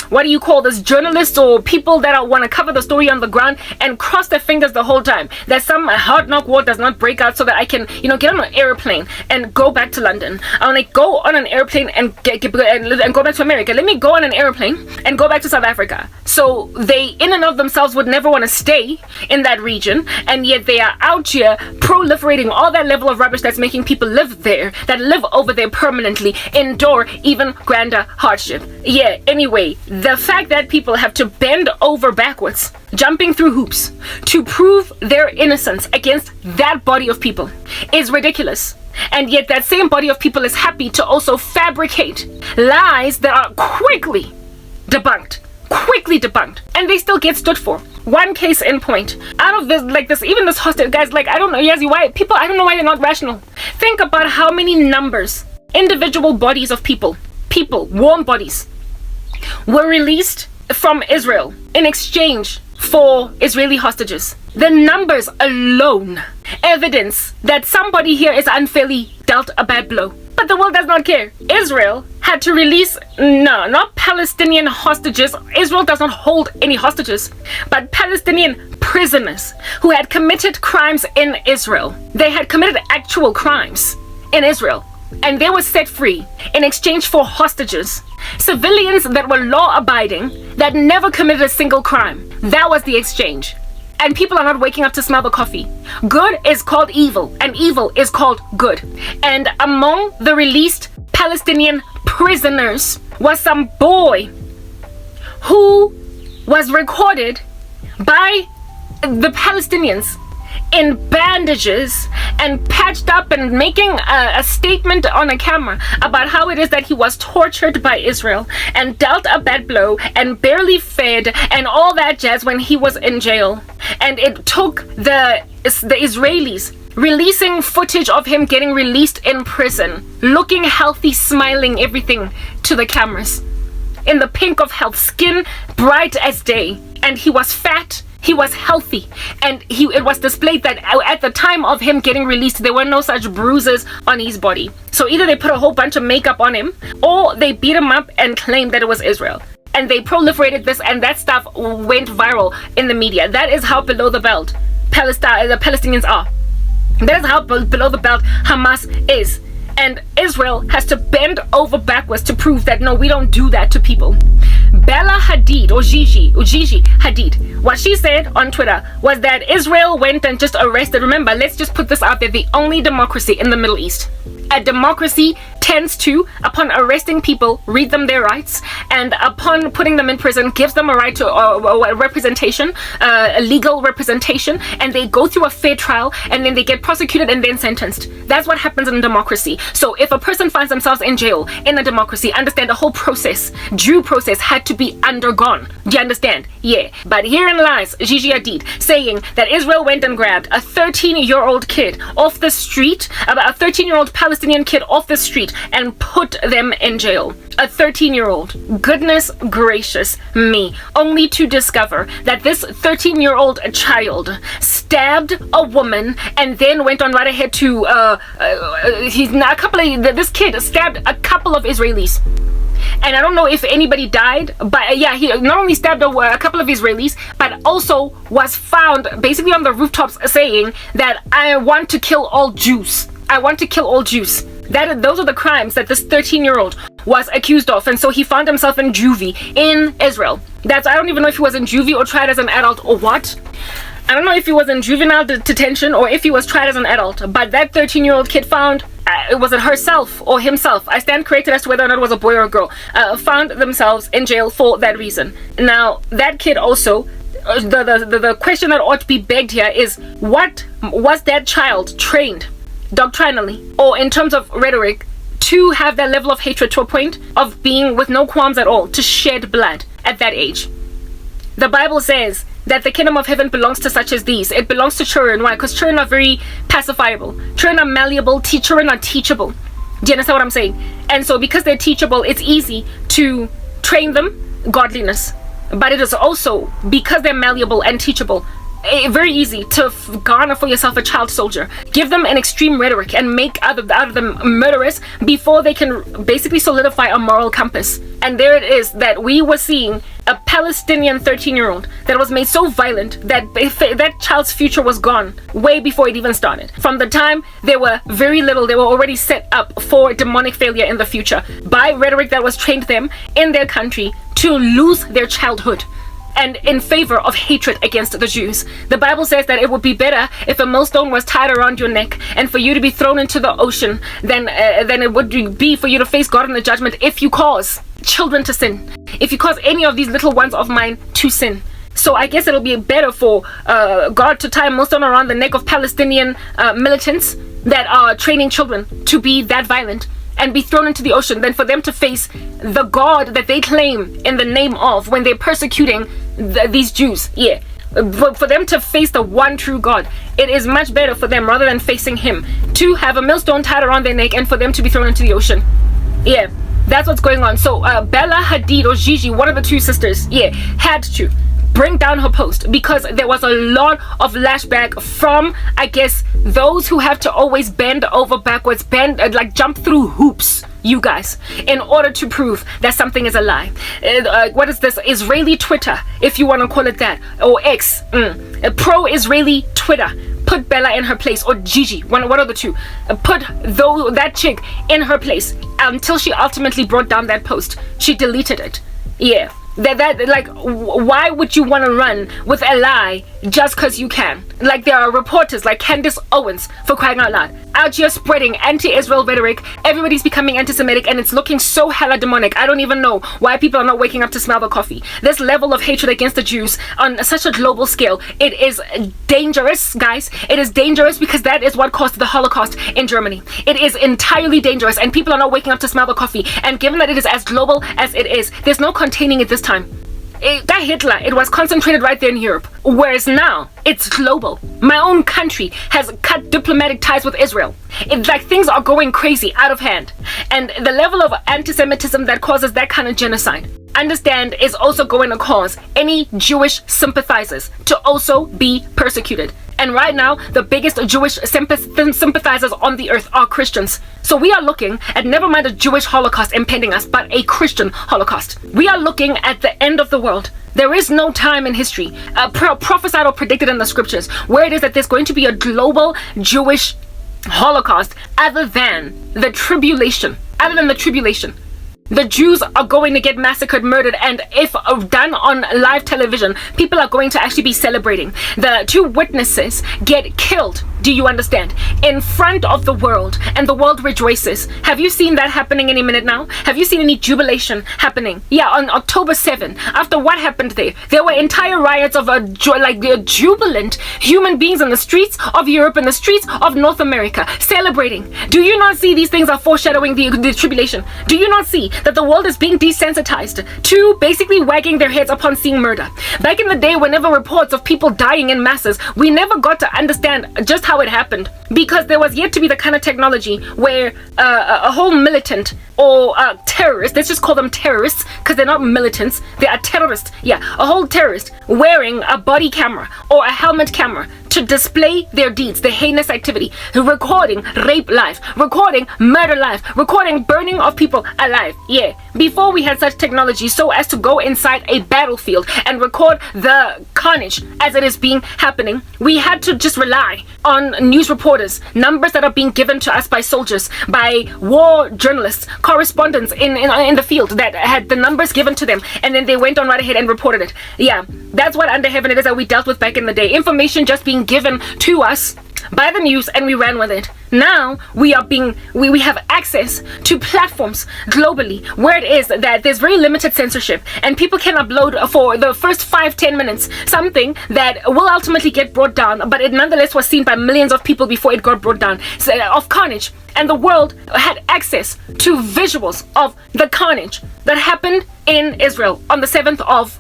what do you call this, journalists or people that want to cover the story on the ground, and cross their fingers the whole time that some hard knock war does not break out so that I can get on an airplane and go back to London. I want to go on an airplane and go back to America. Let me go on an airplane and go back to South Africa. So they in and of themselves would never want to stay in that region, and yet they are out here proliferating all that level of rubbish that's making people live there, that live over there permanently, endure even grander hardship. Yeah, anyway, the fact that people have to bend over backwards, jumping through hoops, to prove their innocence against that body of people is ridiculous. And yet that same body of people is happy to also fabricate lies that are quickly debunked. And they still get stood for. One case in point. Out of this, even this hostage, guys, I don't know, Yazzie, why people, I don't know why they're not rational. Think about how many numbers, individual bodies of people, warm bodies, were released from Israel in exchange for Israeli hostages. The numbers alone evidence that somebody here is unfairly dealt a bad blow. But the world does not care. Israel had to release, not Palestinian hostages. Israel does not hold any hostages, but Palestinian prisoners who had committed crimes in Israel. They had committed actual crimes in Israel, and they were set free in exchange for hostages. Civilians that were law-abiding, that never committed a single crime. That was the exchange. And people are not waking up to smell the coffee. Good is called evil, and evil is called good. And among the released Palestinian prisoners was some boy who was recorded by the Palestinians in bandages and patched up and making a statement on a camera about how it is that he was tortured by Israel and dealt a bad blow and barely fed and all that jazz when he was in jail. And it took the Israelis releasing footage of him getting released in prison, looking healthy, smiling, everything to the cameras, in the pink of health, skin bright as day, and he was fat. He was healthy, and it was displayed that at the time of him getting released, there were no such bruises on his body. So either they put a whole bunch of makeup on him, or they beat him up and claimed that it was Israel. And they proliferated this, and that stuff went viral in the media. That is how below the belt the Palestinians are. That is how below the belt Hamas is. And Israel has to bend over backwards to prove that no, we don't do that to people. Bella Hadid, or Gigi Hadid, what she said on Twitter was that Israel went and just arrested, remember, let's just put this out there, the only democracy in the Middle East. A democracy tends to, upon arresting people, read them their rights, and upon putting them in prison, gives them a right to representation, a legal representation, and they go through a fair trial, and then they get prosecuted and then sentenced. That's what happens in a democracy. So if a person finds themselves in jail in a democracy, understand the whole process, due process, had to be undergone. Do you understand? Yeah. But herein lies Gigi Hadid saying that Israel went and grabbed a 13-year-old kid off the street, about a 13-year-old Palestinian kid off the street, and put them in jail. A 13-year-old. Goodness gracious me. Only to discover that this 13-year-old child stabbed a woman and then went on right ahead to this kid stabbed a couple of Israelis. And I don't know if anybody died, but yeah, he not only stabbed a couple of Israelis, but also was found basically on the rooftops saying that I want to kill all Jews. I want to kill all Jews. Those are the crimes that this 13-year-old was accused of, and so he found himself in juvie in Israel. I don't even know if he was in juvie or tried as an adult or what. I don't know if he was in juvenile detention or if he was tried as an adult, but that 13-year-old kid found, was it herself or himself? I stand corrected as to whether or not it was a boy or a girl. Found themselves in jail for that reason. Now, that kid also, the question that ought to be begged here is, what was that child trained doctrinally or in terms of rhetoric to have that level of hatred to a point of being with no qualms at all, to shed blood at that age? The Bible says that the kingdom of heaven belongs to such as these. It belongs to children. Why? Because children are very pacifiable. Children are malleable. Children are teachable. Do you understand what I'm saying? And so because they're teachable, it's easy to train them godliness. But it is also, because they're malleable and teachable, very easy to garner for yourself a child soldier. Give them an extreme rhetoric and make out of them murderers before they can basically solidify a moral compass. And there it is that we were seeing a Palestinian 13-year-old that was made so violent that that child's future was gone way before it even started. From the time they were very little, they were already set up for demonic failure in the future by rhetoric that was trained them in their country to lose their childhood, and in favor of hatred against the Jews. The Bible says that it would be better if a millstone was tied around your neck and for you to be thrown into the ocean than it would be for you to face God in the judgment if you cause children to sin, if you cause any of these little ones of mine to sin. So I guess it'll be better for God to tie a millstone around the neck of Palestinian militants that are training children to be that violent and be thrown into the ocean than for them to face the God that they claim in the name of when they're persecuting these Jews. Yeah. But for them to face the one true God, it is much better for them, rather than facing him, to have a millstone tied around their neck and for them to be thrown into the ocean. Yeah, that's what's going on. So Bella Hadid, or Gigi, one of the two sisters, yeah, had to bring down her post because there was a lot of lashback from, I guess, those who have to always bend over backwards, like jump through hoops, you guys, in order to prove that something is a lie. What is this? Israeli Twitter, if you want to call it that, or X, pro-Israeli Twitter, put Bella in her place, or Gigi, one of the two, put that chick in her place until she ultimately brought down that post. She deleted it. Yeah. That like, why would you want to run with a lie just because you can? Like, there are reporters like Candace Owens, for crying out loud, out here spreading anti-Israel rhetoric. Everybody's becoming anti-Semitic, and it's looking so hella demonic. I don't even know why people are not waking up to smell the coffee. This level of hatred against the Jews on such a global scale, it is dangerous, guys. It is dangerous because that is what caused the Holocaust in Germany. It is entirely dangerous, and people are not waking up to smell the coffee. And given that it is as global as it is, there's no containing it this time. That Hitler, it was concentrated right there in Europe, whereas now it's global. My own country has cut diplomatic ties with Israel. It's like things are going crazy, out of hand, and the level of anti-Semitism that causes that kind of genocide, understand, is also going to cause any Jewish sympathizers to also be persecuted. And right now, the biggest Jewish sympathizers on the earth are Christians. So we are looking at, never mind a Jewish Holocaust impending us, but a Christian Holocaust. We are looking at the end of the world. There is no time in history, prophesied or predicted in the scriptures, where it is that there's going to be a global Jewish Holocaust other than the tribulation. The Jews are going to get massacred, murdered, and if done on live television, people are going to actually be celebrating. The two witnesses get killed, do you understand, in front of the world, and the world rejoices. Have you seen that happening any minute now? Have you seen any jubilation happening? Yeah, on October 7th, after what happened there were entire riots of jubilant human beings in the streets of Europe and the streets of North America celebrating. Do you not see these things are foreshadowing the tribulation? Do you not see that the world is being desensitized to basically wagging their heads upon seeing murder? Back in the day, whenever reports of people dying in masses, we never got to understand just how it happened, because there was yet to be the kind of technology where a whole militant or terrorist, let's just call them terrorists because they're not militants, they are terrorists, yeah, a whole terrorist wearing a body camera or a helmet camera to display their deeds, the heinous activity, recording rape live, recording murder live, recording burning of people alive. Yeah, before we had such technology so as to go inside a battlefield and record the carnage as it is being happening, we had to just rely on news reporters, numbers that are being given to us by soldiers, by war journalists, correspondents in the field that had the numbers given to them, and then they went on right ahead and reported it. Yeah, that's what under heaven it is that we dealt with back in the day. Information just being given to us by the news, and we ran with it. Now we have access to platforms globally where it is that there's very limited censorship, and people can upload for the first 5-10 minutes something that will ultimately get brought down, but it nonetheless was seen by millions of people before it got brought down, of carnage. And the world had access to visuals of the carnage that happened in Israel on the 7th of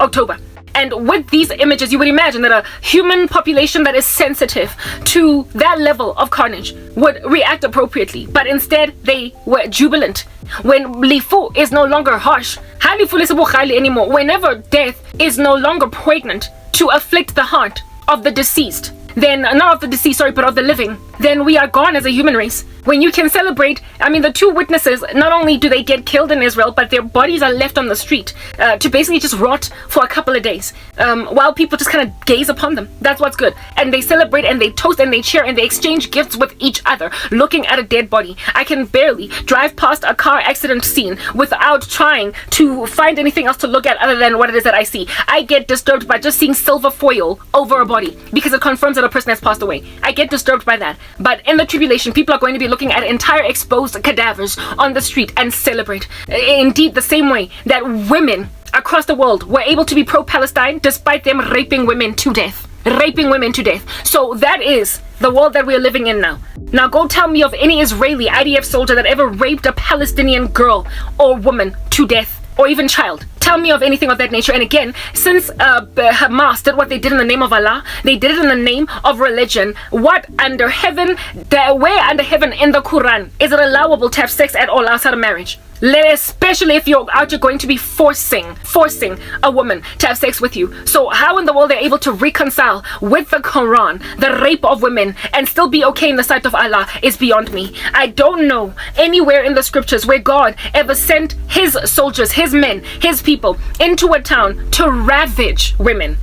October. And with these images, you would imagine that a human population that is sensitive to that level of carnage would react appropriately. But instead, they were jubilant. When Lifu is no longer harsh, anymore, whenever death is no longer poignant to afflict the heart of the deceased, then, not of the deceased, sorry, but of the living, then we are gone as a human race. When you can celebrate, I mean, the two witnesses, not only do they get killed in Israel, but their bodies are left on the street to basically just rot for a couple of days while people just kind of gaze upon them. That's what's good. And they celebrate and they toast and they cheer and they exchange gifts with each other, looking at a dead body. I can barely drive past a car accident scene without trying to find anything else to look at other than what it is that I see. I get disturbed by just seeing silver foil over a body because it confirms that a person has passed away. I get disturbed by that. But in the tribulation, people are going to be looking at entire exposed cadavers on the street and celebrate. Indeed, the same way that women across the world were able to be pro-Palestine despite them raping women to death. raping women to death. So that is the world that we're living in now. Now go tell me of any Israeli IDF soldier that ever raped a Palestinian girl or woman to death, or even child. Tell me of anything of that nature. And again, since Hamas did what they did in the name of Allah, they did it in the name of religion. What under heaven, where under heaven in the Quran is it allowable to have sex at all outside of marriage? Especially if you're out, you're going to be forcing a woman to have sex with you. So how in the world they're able to reconcile with the Quran the rape of women and still be okay in the sight of Allah is beyond me. I don't know anywhere in the scriptures where God ever sent his soldiers, his men, his people into a town to ravage women.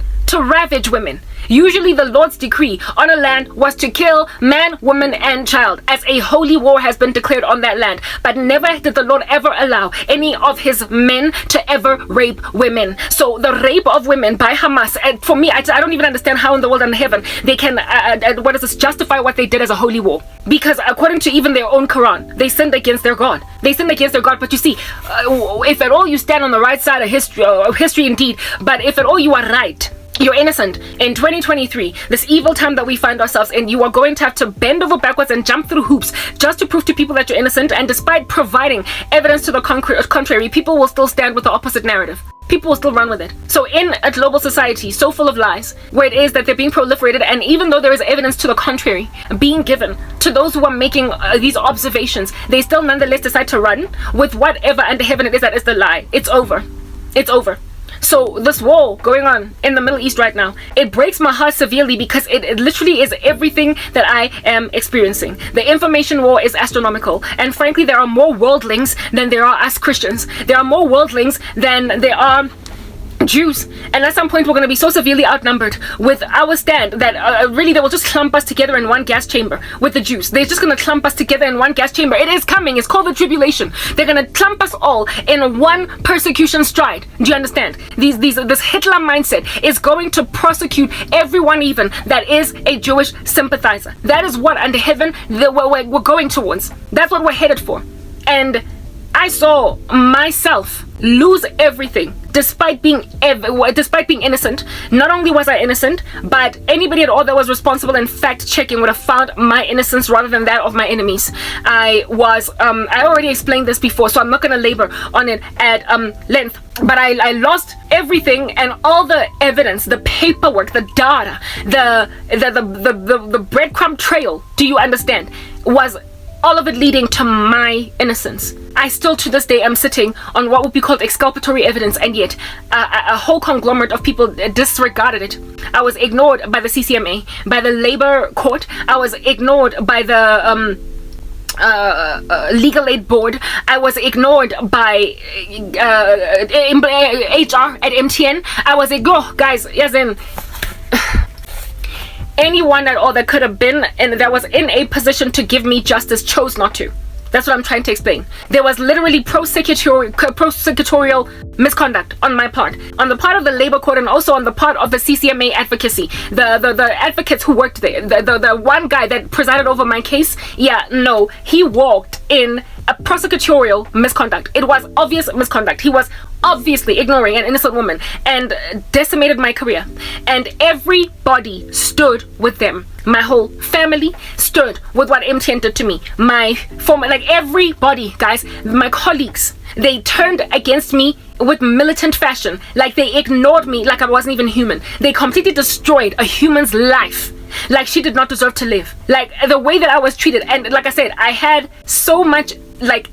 Usually the Lord's decree on a land was to kill man, woman, and child, as a holy war has been declared on that land. But never did the Lord ever allow any of his men to ever rape women. So the rape of women by Hamas, for me, I don't even understand how in the world and heaven they can, justify what they did as a holy war. Because according to even their own Quran, they sinned against their God. But you see, if at all you stand on the right side of history indeed, but if at all you are right, you're innocent. In 2023, this evil time that we find ourselves in, you are going to have to bend over backwards and jump through hoops just to prove to people that you're innocent. And despite providing evidence to the contrary, people will still stand with the opposite narrative. People will still run with it. So in a global society so full of lies, where it is that they're being proliferated, and even though there is evidence to the contrary being given to those who are making these observations, they still nonetheless decide to run with whatever under heaven it is that is the lie. It's over. So this war going on in the Middle East right now, it breaks my heart severely because it literally is everything that I am experiencing. The information war is astronomical, and frankly there are more worldlings than there are us Christians. There are more worldlings than there are Jews, and at some point we're going to be so severely outnumbered with our stand that really they will just clump us together in one gas chamber with the Jews. They're just going to clump us together in one gas chamber. It is coming. It's called the tribulation. They're going to clump us all in one persecution stride. Do you understand? This Hitler mindset is going to prosecute everyone even that is a Jewish sympathizer. That is what under heaven we're going towards. That's what we're headed for. And I saw myself lose everything despite being innocent. Not only was I innocent, but anybody at all that was responsible in fact checking would have found my innocence rather than that of my enemies. I already explained this before, so I'm not going to labor on it at length, but I lost everything, and all the evidence, the paperwork, the data, the breadcrumb trail, do you understand, was all of it leading to my innocence. I still to this day am sitting on what would be called exculpatory evidence, and yet a whole conglomerate of people disregarded it. I was ignored by the CCMA, by the Labor Court. I was ignored by the Legal Aid Board. I was ignored by HR at MTN. I was ignored, guys, as in anyone at all that could have been and that was in a position to give me justice chose not to. That's what I'm trying to explain. There was literally prosecutorial misconduct on my part, on the part of the Labor Court, and also on the part of the CCMA advocacy. The advocates who worked there. The one guy that presided over my case, he walked in a prosecutorial misconduct. It was obvious misconduct. He was obviously ignoring an innocent woman and decimated my career. And everybody stood with them. My whole family stood with what MTN did to me. Everybody, guys, my colleagues, they turned against me with militant fashion. Like they ignored me like I wasn't even human. They completely destroyed a human's life. Like she did not deserve to live. Like the way that I was treated. And like I said, I had so much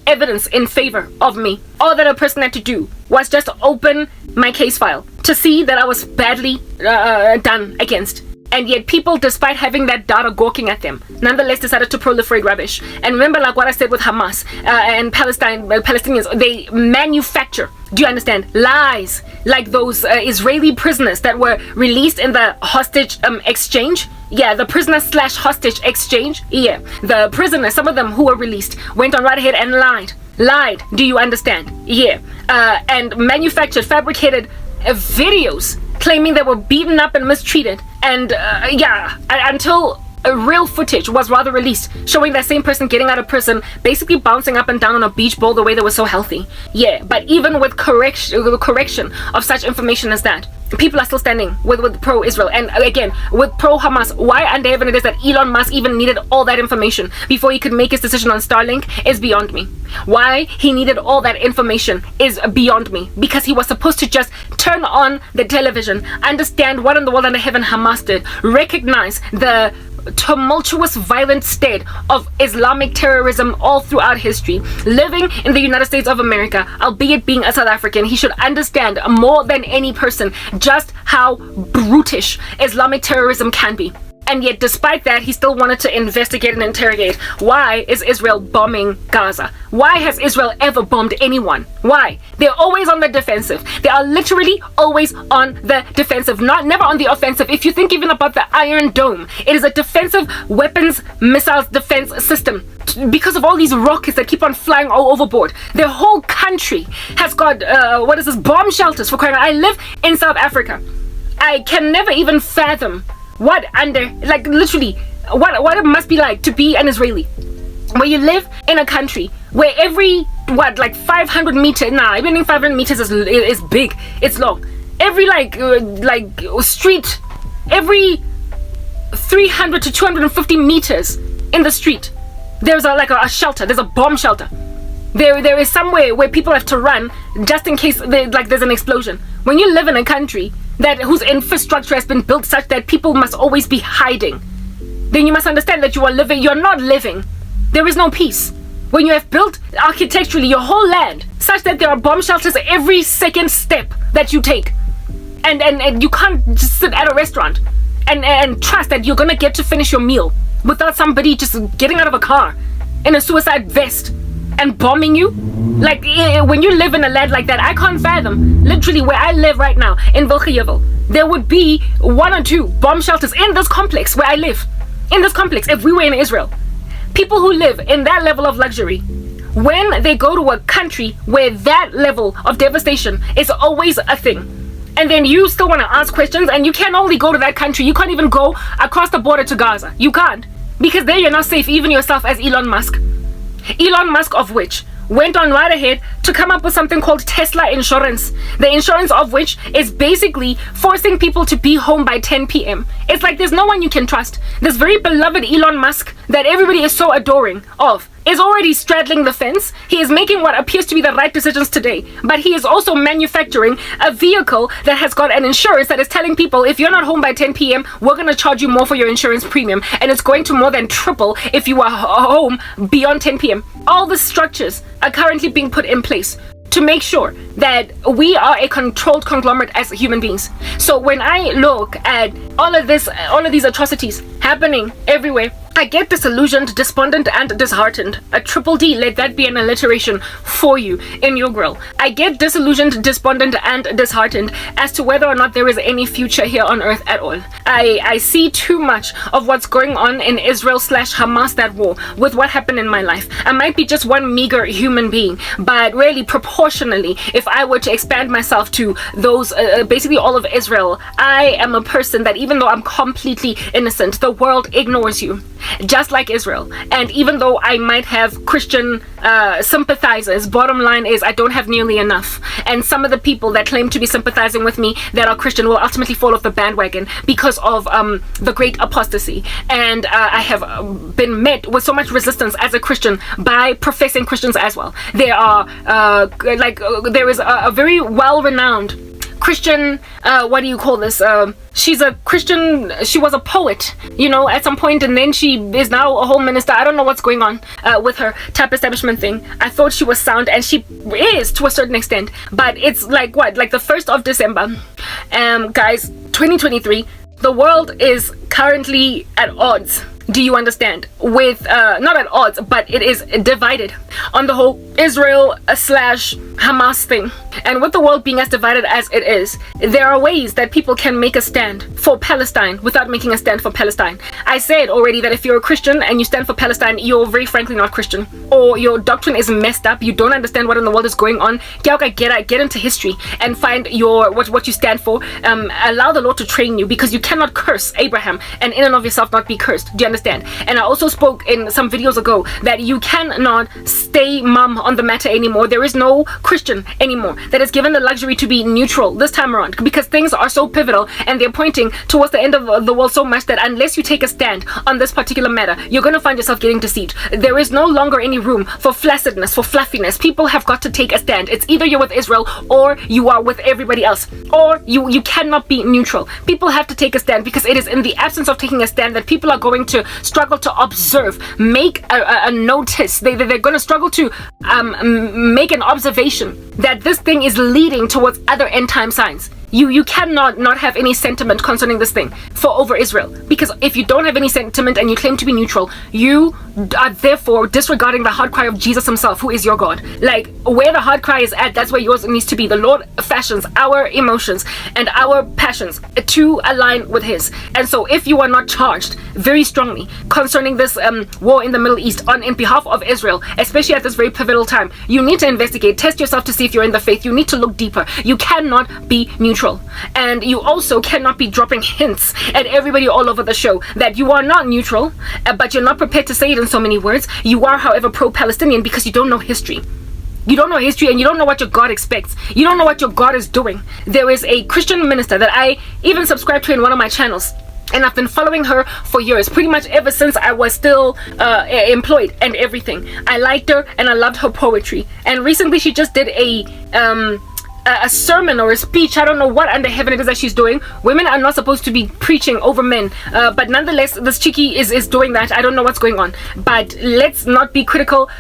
evidence in favor of me. All that a person had to do was just open my case file to see that I was badly done against. And yet people, despite having that data gawking at them, nonetheless decided to proliferate rubbish. And remember, like what I said with Hamas and Palestinians, they manufacture, do you understand, lies like those Israeli prisoners that were released in the hostage exchange. Yeah, the prisoner/hostage exchange. Yeah, the prisoners, some of them who were released, went on right ahead and lied. Do you understand? Yeah, and manufactured, fabricated videos claiming they were beaten up and mistreated. And until real footage was rather released, showing that same person getting out of prison, basically bouncing up and down on a beach ball the way they were so healthy. Yeah, but even with correction of such information as that, people are still standing with pro-Israel, and again with pro-Hamas. Why and even it is that Elon Musk even needed all that information before he could make his decision on Starlink is beyond me. Why he needed all that information is beyond me, because he was supposed to just turn on the television, understand what in the world under heaven Hamas did, recognize the tumultuous, violent state of Islamic terrorism all throughout history. Living in the United States of America, albeit being a South African, he should understand more than any person just how brutish Islamic terrorism can be. And yet, despite that, he still wanted to investigate and interrogate. Why is Israel bombing Gaza? Why has Israel ever bombed anyone? Why? They're always on the defensive. They are literally always on the defensive, never on the offensive. If you think even about the Iron Dome, it is a defensive weapons missiles defense system. Because of all these rockets that keep on flying all overboard, their whole country has got bomb shelters, for crying out. I live in South Africa. I can never even fathom what it must be like to be an Israeli, where you live in a country where every 500 meters, even 500 meters is big, it's long. Every street, every 300 to 250 meters in the street, there's a shelter, there's a bomb shelter. There is somewhere where people have to run just in case there's an explosion. When you live in a country whose infrastructure has been built such that people must always be hiding, then you must understand that you're not living. There is no peace. When you have built architecturally your whole land such that there are bomb shelters every second step that you take, and you can't just sit at a restaurant and trust that you're gonna get to finish your meal without somebody just getting out of a car in a suicide vest and bombing you. When you live in a land like that, I can't fathom. Literally, where I live right now in Vilgejevel, there would be 1 or 2 bomb shelters in this complex where I live. In this complex, if we were in Israel, people who live in that level of luxury, when they go to a country where that level of devastation is always a thing, and then you still want to ask questions, and you can only go to that country. You can't even go across the border to Gaza. You can't, because there you're not safe, even yourself as Elon Musk. Elon Musk, of which went on right ahead to come up with something called Tesla insurance. The insurance of which is basically forcing people to be home by 10 p.m. It's like there's no one you can trust. This very beloved Elon Musk that everybody is so adoring of is already straddling the fence. He is making what appears to be the right decisions today, but he is also manufacturing a vehicle that has got an insurance that is telling people, if you're not home by 10 p.m., we're going to charge you more for your insurance premium, and it's going to more than triple if you are home beyond 10 p.m. All the structures are currently being put in place to make sure that we are a controlled conglomerate as human beings. So when I look at all of these atrocities happening everywhere, I get disillusioned, despondent, and disheartened. A triple D, let that be an alliteration for you in your grill. I get disillusioned, despondent, and disheartened as to whether or not there is any future here on earth at all. I see too much of what's going on in Israel/Hamas, that war, with what happened in my life. I might be just one meager human being, but really proportionally, if I were to expand myself to those, basically all of Israel, I am a person that, even though I'm completely innocent, the world ignores you. Just like Israel. And even though I might have Christian sympathizers, bottom line is I don't have nearly enough. And some of the people that claim to be sympathizing with me that are Christian will ultimately fall off the bandwagon because of the great apostasy. And I have been met with so much resistance as a Christian by professing Christians as well. There are there is a very well-renowned Christian, she's a Christian, she was a poet, at some point, and then she is now a home minister. I don't know what's going on with her type establishment thing. I thought she was sound, and she is to a certain extent, but it's like the 1st of December. Guys, 2023, the world is currently at odds. Do you understand? With not at odds, but it is divided on the whole Israel slash Hamas thing. And with the world being as divided as it is, there are ways that people can make a stand for Palestine without making a stand for Palestine. I said already that if you're a Christian and you stand for Palestine, you're very frankly not Christian, or your doctrine is messed up. You don't understand what in the world is going on. Get into history and find your what you stand for. Allow the Lord to train you, because you cannot curse Abraham and in and of yourself not be cursed. Do you understand? And I also spoke in some videos ago that you cannot stay mum on the matter anymore. There is no Christian anymore that is given the luxury to be neutral this time around, because things are so pivotal and they're pointing towards the end of the world so much that unless you take a stand on this particular matter, you're going to find yourself getting deceived. There is no longer any room for flaccidness, for fluffiness. People have got to take a stand. It's either you're with Israel or you are with everybody else, or you cannot be neutral. People have to take a stand, because it is in the absence of taking a stand that people are going to struggle to observe, make a notice. They're going to struggle to make an observation that this thing is leading towards other end time signs. You cannot not have any sentiment concerning this thing for over Israel, because if you don't have any sentiment and you claim to be neutral, you are therefore disregarding the heart cry of Jesus himself, who is your God. Like, where the heart cry is at, that's where yours needs to be. The Lord fashions our emotions and our passions to align with his. And so if you are not charged very strongly concerning this war in the Middle East in behalf of Israel, especially at this very pivotal time, you need to investigate, test yourself to see if you're in the faith. You need to look deeper. You cannot be neutral. And you also cannot be dropping hints at everybody all over the show that you are not neutral, but you're not prepared to say it in so many words. You are, however, pro-Palestinian because you don't know history. You don't know history, and you don't know what your God expects. You don't know what your God is doing. There is a Christian minister that I even subscribe to in one of my channels, and I've been following her for years, pretty much ever since I was still employed and everything. I liked her and I loved her poetry. And recently she just did a sermon or a speech. I don't know what under heaven it is that she's doing. Women are not supposed to be preaching over men, but nonetheless this chickie is doing that. I don't know what's going on, but let's not be critical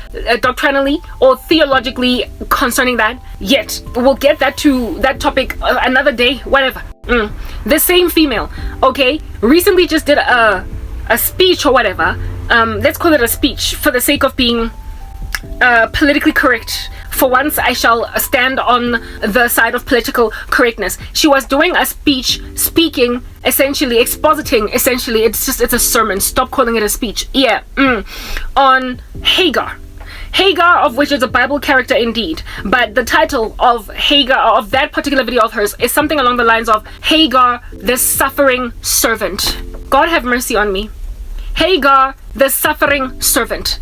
doctrinally or theologically concerning that yet. We'll get that to that topic another day, whatever. The same female, okay, recently just did a speech or whatever. Let's call it a speech for the sake of being politically correct. For once, I shall stand on the side of political correctness. She was doing a speech, speaking, essentially, expositing, essentially. It's a sermon. Stop calling it a speech. Yeah. On Hagar. Hagar, of which is a Bible character indeed. But the title of Hagar, of that particular video of hers, is something along the lines of Hagar, the suffering servant. God have mercy on me. Hagar, the suffering servant.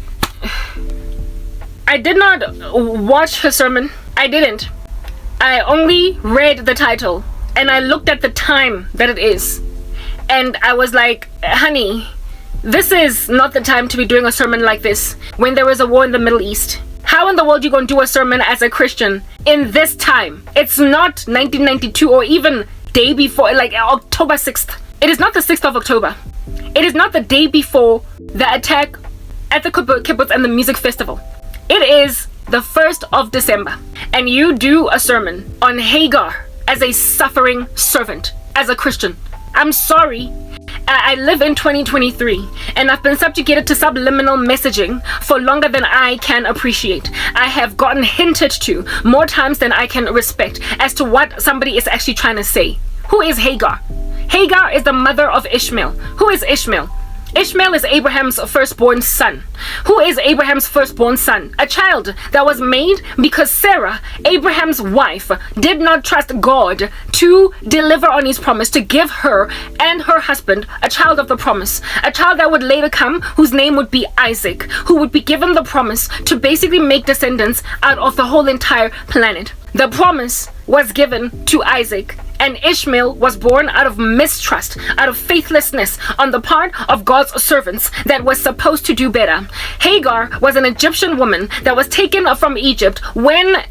I did not watch her sermon. I didn't. I only read the title and I looked at the time that it is, and I was like, honey, this is not the time to be doing a sermon like this when there is a war in the Middle East. How in the world you gonna do a sermon as a Christian in this time? It's not 1992 or even day before, like October 6th. It is not the 6th of October. It is not the day before the attack at the kibbutz and the music festival. It is the 1st of December, and you do a sermon on Hagar as a suffering servant, as a Christian. I'm sorry. I live in 2023, and I've been subjugated to subliminal messaging for longer than I can appreciate. I have gotten hinted to more times than I can respect as to what somebody is actually trying to say. Who is Hagar? Hagar is the mother of Ishmael. Who is Ishmael? Ishmael is Abraham's firstborn son. Who is Abraham's firstborn son? A child that was made because Sarah, Abraham's wife, did not trust God to deliver on his promise to give her and her husband a child of the promise. A child that would later come, whose name would be Isaac, who would be given the promise to basically make descendants out of the whole entire planet. The promise was given to Isaac, and Ishmael was born out of mistrust, out of faithlessness on the part of God's servants that was supposed to do better. Hagar was an Egyptian woman that was taken from Egypt when,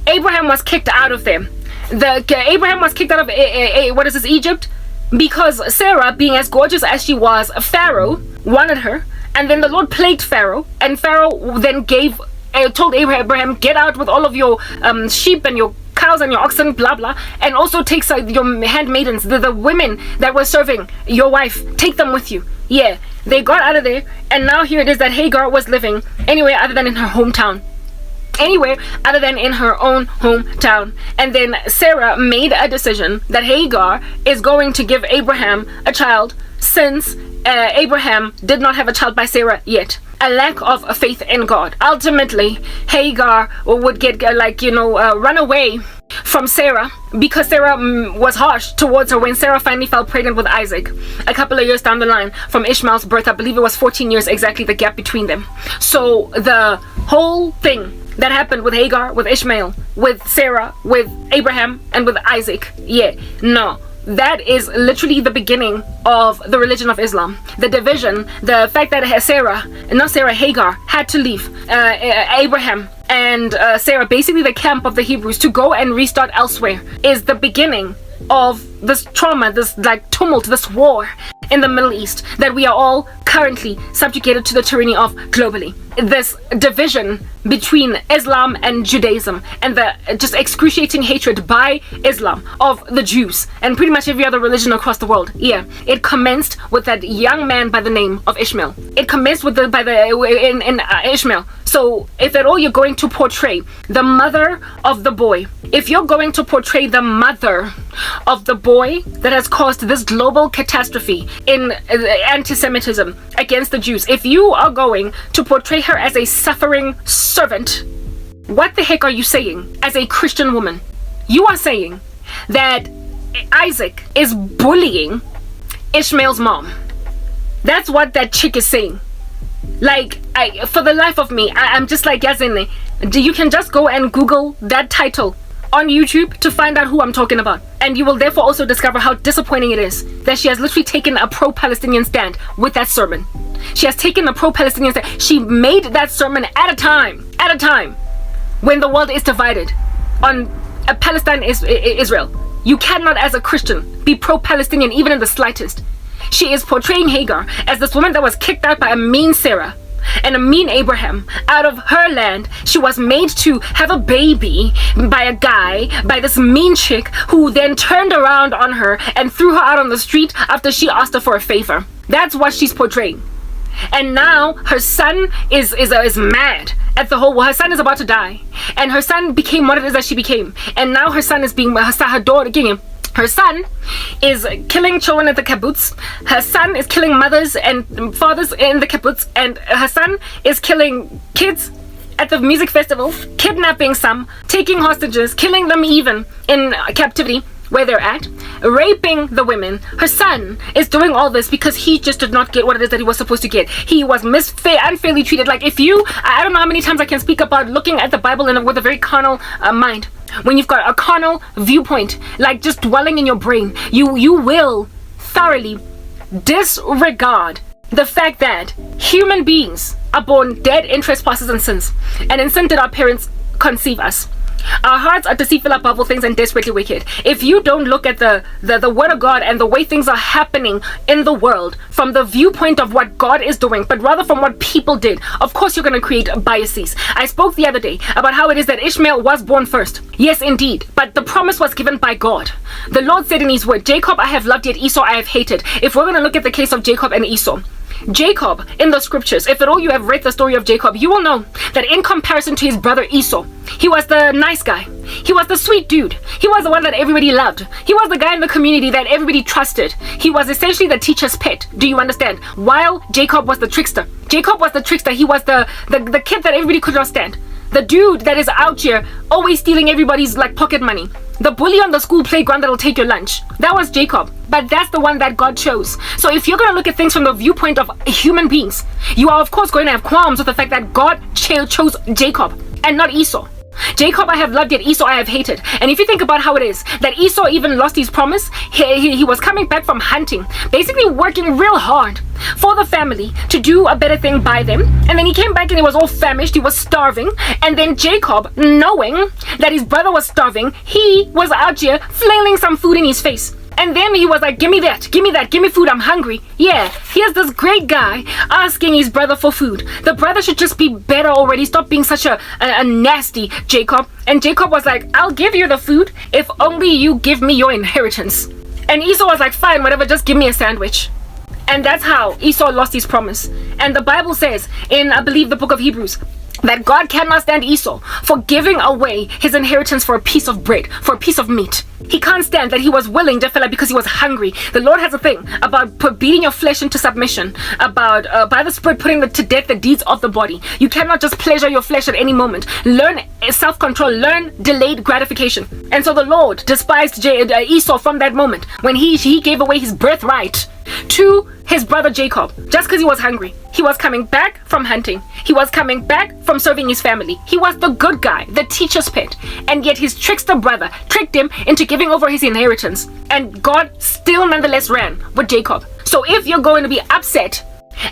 Abraham was kicked out of there. Abraham was kicked out of, Egypt? Because Sarah, being as gorgeous as she was, Pharaoh wanted her, and then the Lord plagued Pharaoh, and Pharaoh then told Abraham, get out with all of your sheep and your cows and your oxen, blah blah, and also takes your handmaidens, the women that were serving your wife, take them with you. Yeah, they got out of there, and now here it is that Hagar was living anywhere other than in her hometown. Anywhere other than in her own hometown. And then Sarah made a decision that Hagar is going to give Abraham a child, since Abraham did not have a child by Sarah yet. A lack of faith in God. Ultimately, Hagar would get run away from Sarah because Sarah was harsh towards her when Sarah finally fell pregnant with Isaac a couple of years down the line from Ishmael's birth. I believe it was 14 years exactly, the gap between them. So the whole thing that happened with Hagar, with Ishmael, with Sarah, with Abraham, and with Isaac, that is literally the beginning of the religion of Islam. The division, the fact that Hagar had to leave Abraham and Sarah, basically the camp of the Hebrews, to go and restart elsewhere, is the beginning of this trauma, this tumult, this war in the Middle East that we are all currently subjugated to the tyranny of globally. This division between Islam and Judaism, and the just excruciating hatred by Islam of the Jews and pretty much every other religion across the world. Yeah, it commenced with that young man by the name of Ishmael. It commenced with Ishmael. So if at all you're going to portray the mother of the boy, if you're going to portray the mother of the boy that has caused this global catastrophe in anti-Semitism against the Jews, if you are going to portray her as a suffering servant, what the heck are you saying as a Christian woman? You are saying that Isaac is bullying Ishmael's mom. That's what that chick is saying. For the life of me, I'm just Yazin, you can just go and Google that title on YouTube to find out who I'm talking about. And you will therefore also discover how disappointing it is that she has literally taken a pro-Palestinian stand with that sermon. She has taken a pro-Palestinian stand. She made that sermon at a time when the world is divided on Palestine is Israel. You cannot, as a Christian, be pro-Palestinian even in the slightest. She is portraying Hagar as this woman that was kicked out by a mean Sarah and a mean Abraham out of her land. She was made to have a baby by a guy, by this mean chick, who then turned around on her and threw her out on the street after she asked her for a favor. That's what she's portraying. And now her son is mad at the whole. Well, her son is about to die, and her son became what it is that she became. And now her son is being her daughter. Her son is killing children at the kibbutz. Her son is killing mothers and fathers in the kibbutz. And her son is killing kids at the music festival, kidnapping some, taking hostages, killing them even in captivity where they're at, raping the women. Her son is doing all this because he just did not get what it is that he was supposed to get. He was unfairly treated. I don't know how many times I can speak about looking at the Bible with a very carnal mind. When you've got a carnal viewpoint, just dwelling in your brain, you will thoroughly disregard the fact that human beings are born dead in trespasses and sins. And in sin did our parents conceive us. Our hearts are deceitful above all things and desperately wicked. If you don't look at the word of God and the way things are happening in the world from the viewpoint of what God is doing, but rather from what people did, of course you're going to create biases. I spoke the other day about how it is that Ishmael was born first. Yes, indeed. But the promise was given by God. The Lord said in his word, Jacob I have loved, yet Esau I have hated. If we're going to look at the case of Jacob and Esau, Jacob, in the scriptures, if at all you have read the story of Jacob, you will know that in comparison to his brother Esau, he was the nice guy. He was the sweet dude. He was the one that everybody loved. He was the guy in the community that everybody trusted. He was essentially the teacher's pet. Do you understand? While Jacob was the trickster. Jacob was the trickster. He was the kid that everybody could not stand. The dude that is out here always stealing everybody's pocket money. The bully on the school playground that'll take your lunch. That was Jacob. But that's the one that God chose. So if you're going to look at things from the viewpoint of human beings, you are of course going to have qualms with the fact that God chose Jacob and not Esau. Jacob I have loved, yet Esau I have hated. And if you think about how it is that Esau even lost his promise, he was coming back from hunting, basically working real hard for the family to do a better thing by them, and then he came back and he was all famished, he was starving. And then Jacob, knowing that his brother was starving, he was out here flailing some food in his face. And then he was like, give me that, give me food, I'm hungry. Yeah, here's this great guy asking his brother for food. The brother should just be better already. Stop being such a nasty Jacob. And Jacob was like, I'll give you the food if only you give me your inheritance. And Esau was like, fine, whatever, just give me a sandwich. And that's how Esau lost his promise. And the Bible says in, I believe, the book of Hebrews, that God cannot stand Esau for giving away his inheritance for a piece of bread, for a piece of meat. He can't stand that he was willing, Jephthah, because he was hungry. The Lord has a thing about beating your flesh into submission, about by the Spirit putting to death the deeds of the body. You cannot just pleasure your flesh at any moment. Learn self-control, learn delayed gratification. And so the Lord despised Esau from that moment when he gave away his birthright to his brother Jacob, just because he was hungry. He was coming back from hunting. He was coming back from serving his family. He was the good guy, the teacher's pet. And yet his trickster brother tricked him into giving over his inheritance. And God still nonetheless ran with Jacob. So if you're going to be upset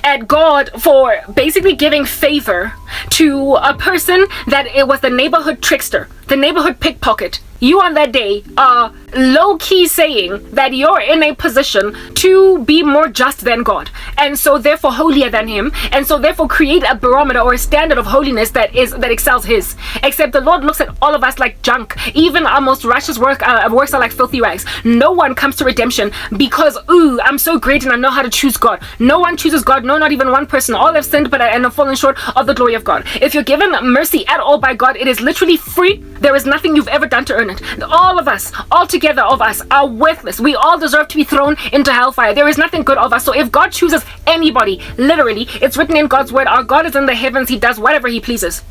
at God for basically giving favor to a person that it was the neighborhood trickster, the neighborhood pickpocket, you on that day are low-key saying that you're in a position to be more just than God, and so therefore holier than him, and so therefore create a barometer or a standard of holiness that excels his. Except the Lord looks at all of us like junk. Even our most righteous works are like filthy rags. No one comes to redemption because, ooh, I'm so great and I know how to choose God. No one chooses God, no, not even one person. All have sinned and have fallen short of the glory of God. If you're given mercy at all by God, it is literally free. There is nothing you've ever done to earn it. All of us, all together of us, are worthless. We all deserve to be thrown into hellfire. There is nothing good of us. So if God chooses anybody, literally, it's written in God's word, our God is in the heavens. He does whatever he pleases.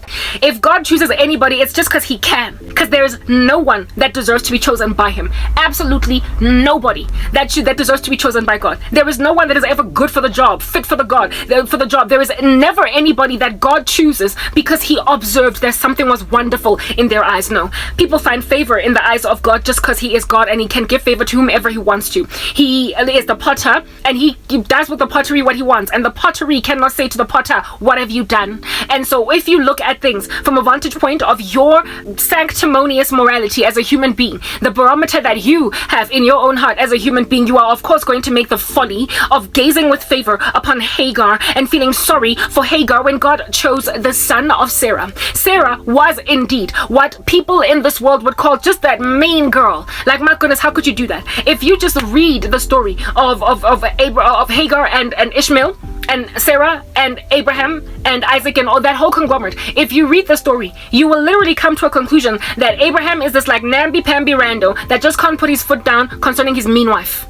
If God chooses anybody, it's just because he can. Because there is no one that deserves to be chosen by him. Absolutely nobody that deserves to be chosen by God. There is no one that is ever good for the job, fit for the job. There is never anybody that God chooses because he observed that something was wonderful in their eyes. No. People find favor in the eyes of God just because he is God and he can give favor to whomever he wants to. He is the potter and he does with the pottery what he wants, and the pottery cannot say to the potter, what have you done? And so if you look at things from a vantage point of your sanctimonious morality as a human being, the barometer that you have in your own heart as a human being, you are of course going to make the folly of gazing with favor upon Hagar and feeling sorry for Hagar when God chose the son of Sarah. Sarah was indeed what people in this world would call just that main girl. Like, my goodness, how could you do that? If you just read the story of Hagar and Ishmael and Sarah and Abraham and Isaac and all that whole conglomerate, if you read the story, you will literally come to a conclusion that Abraham is this like namby-pamby rando that just can't put his foot down concerning his mean wife.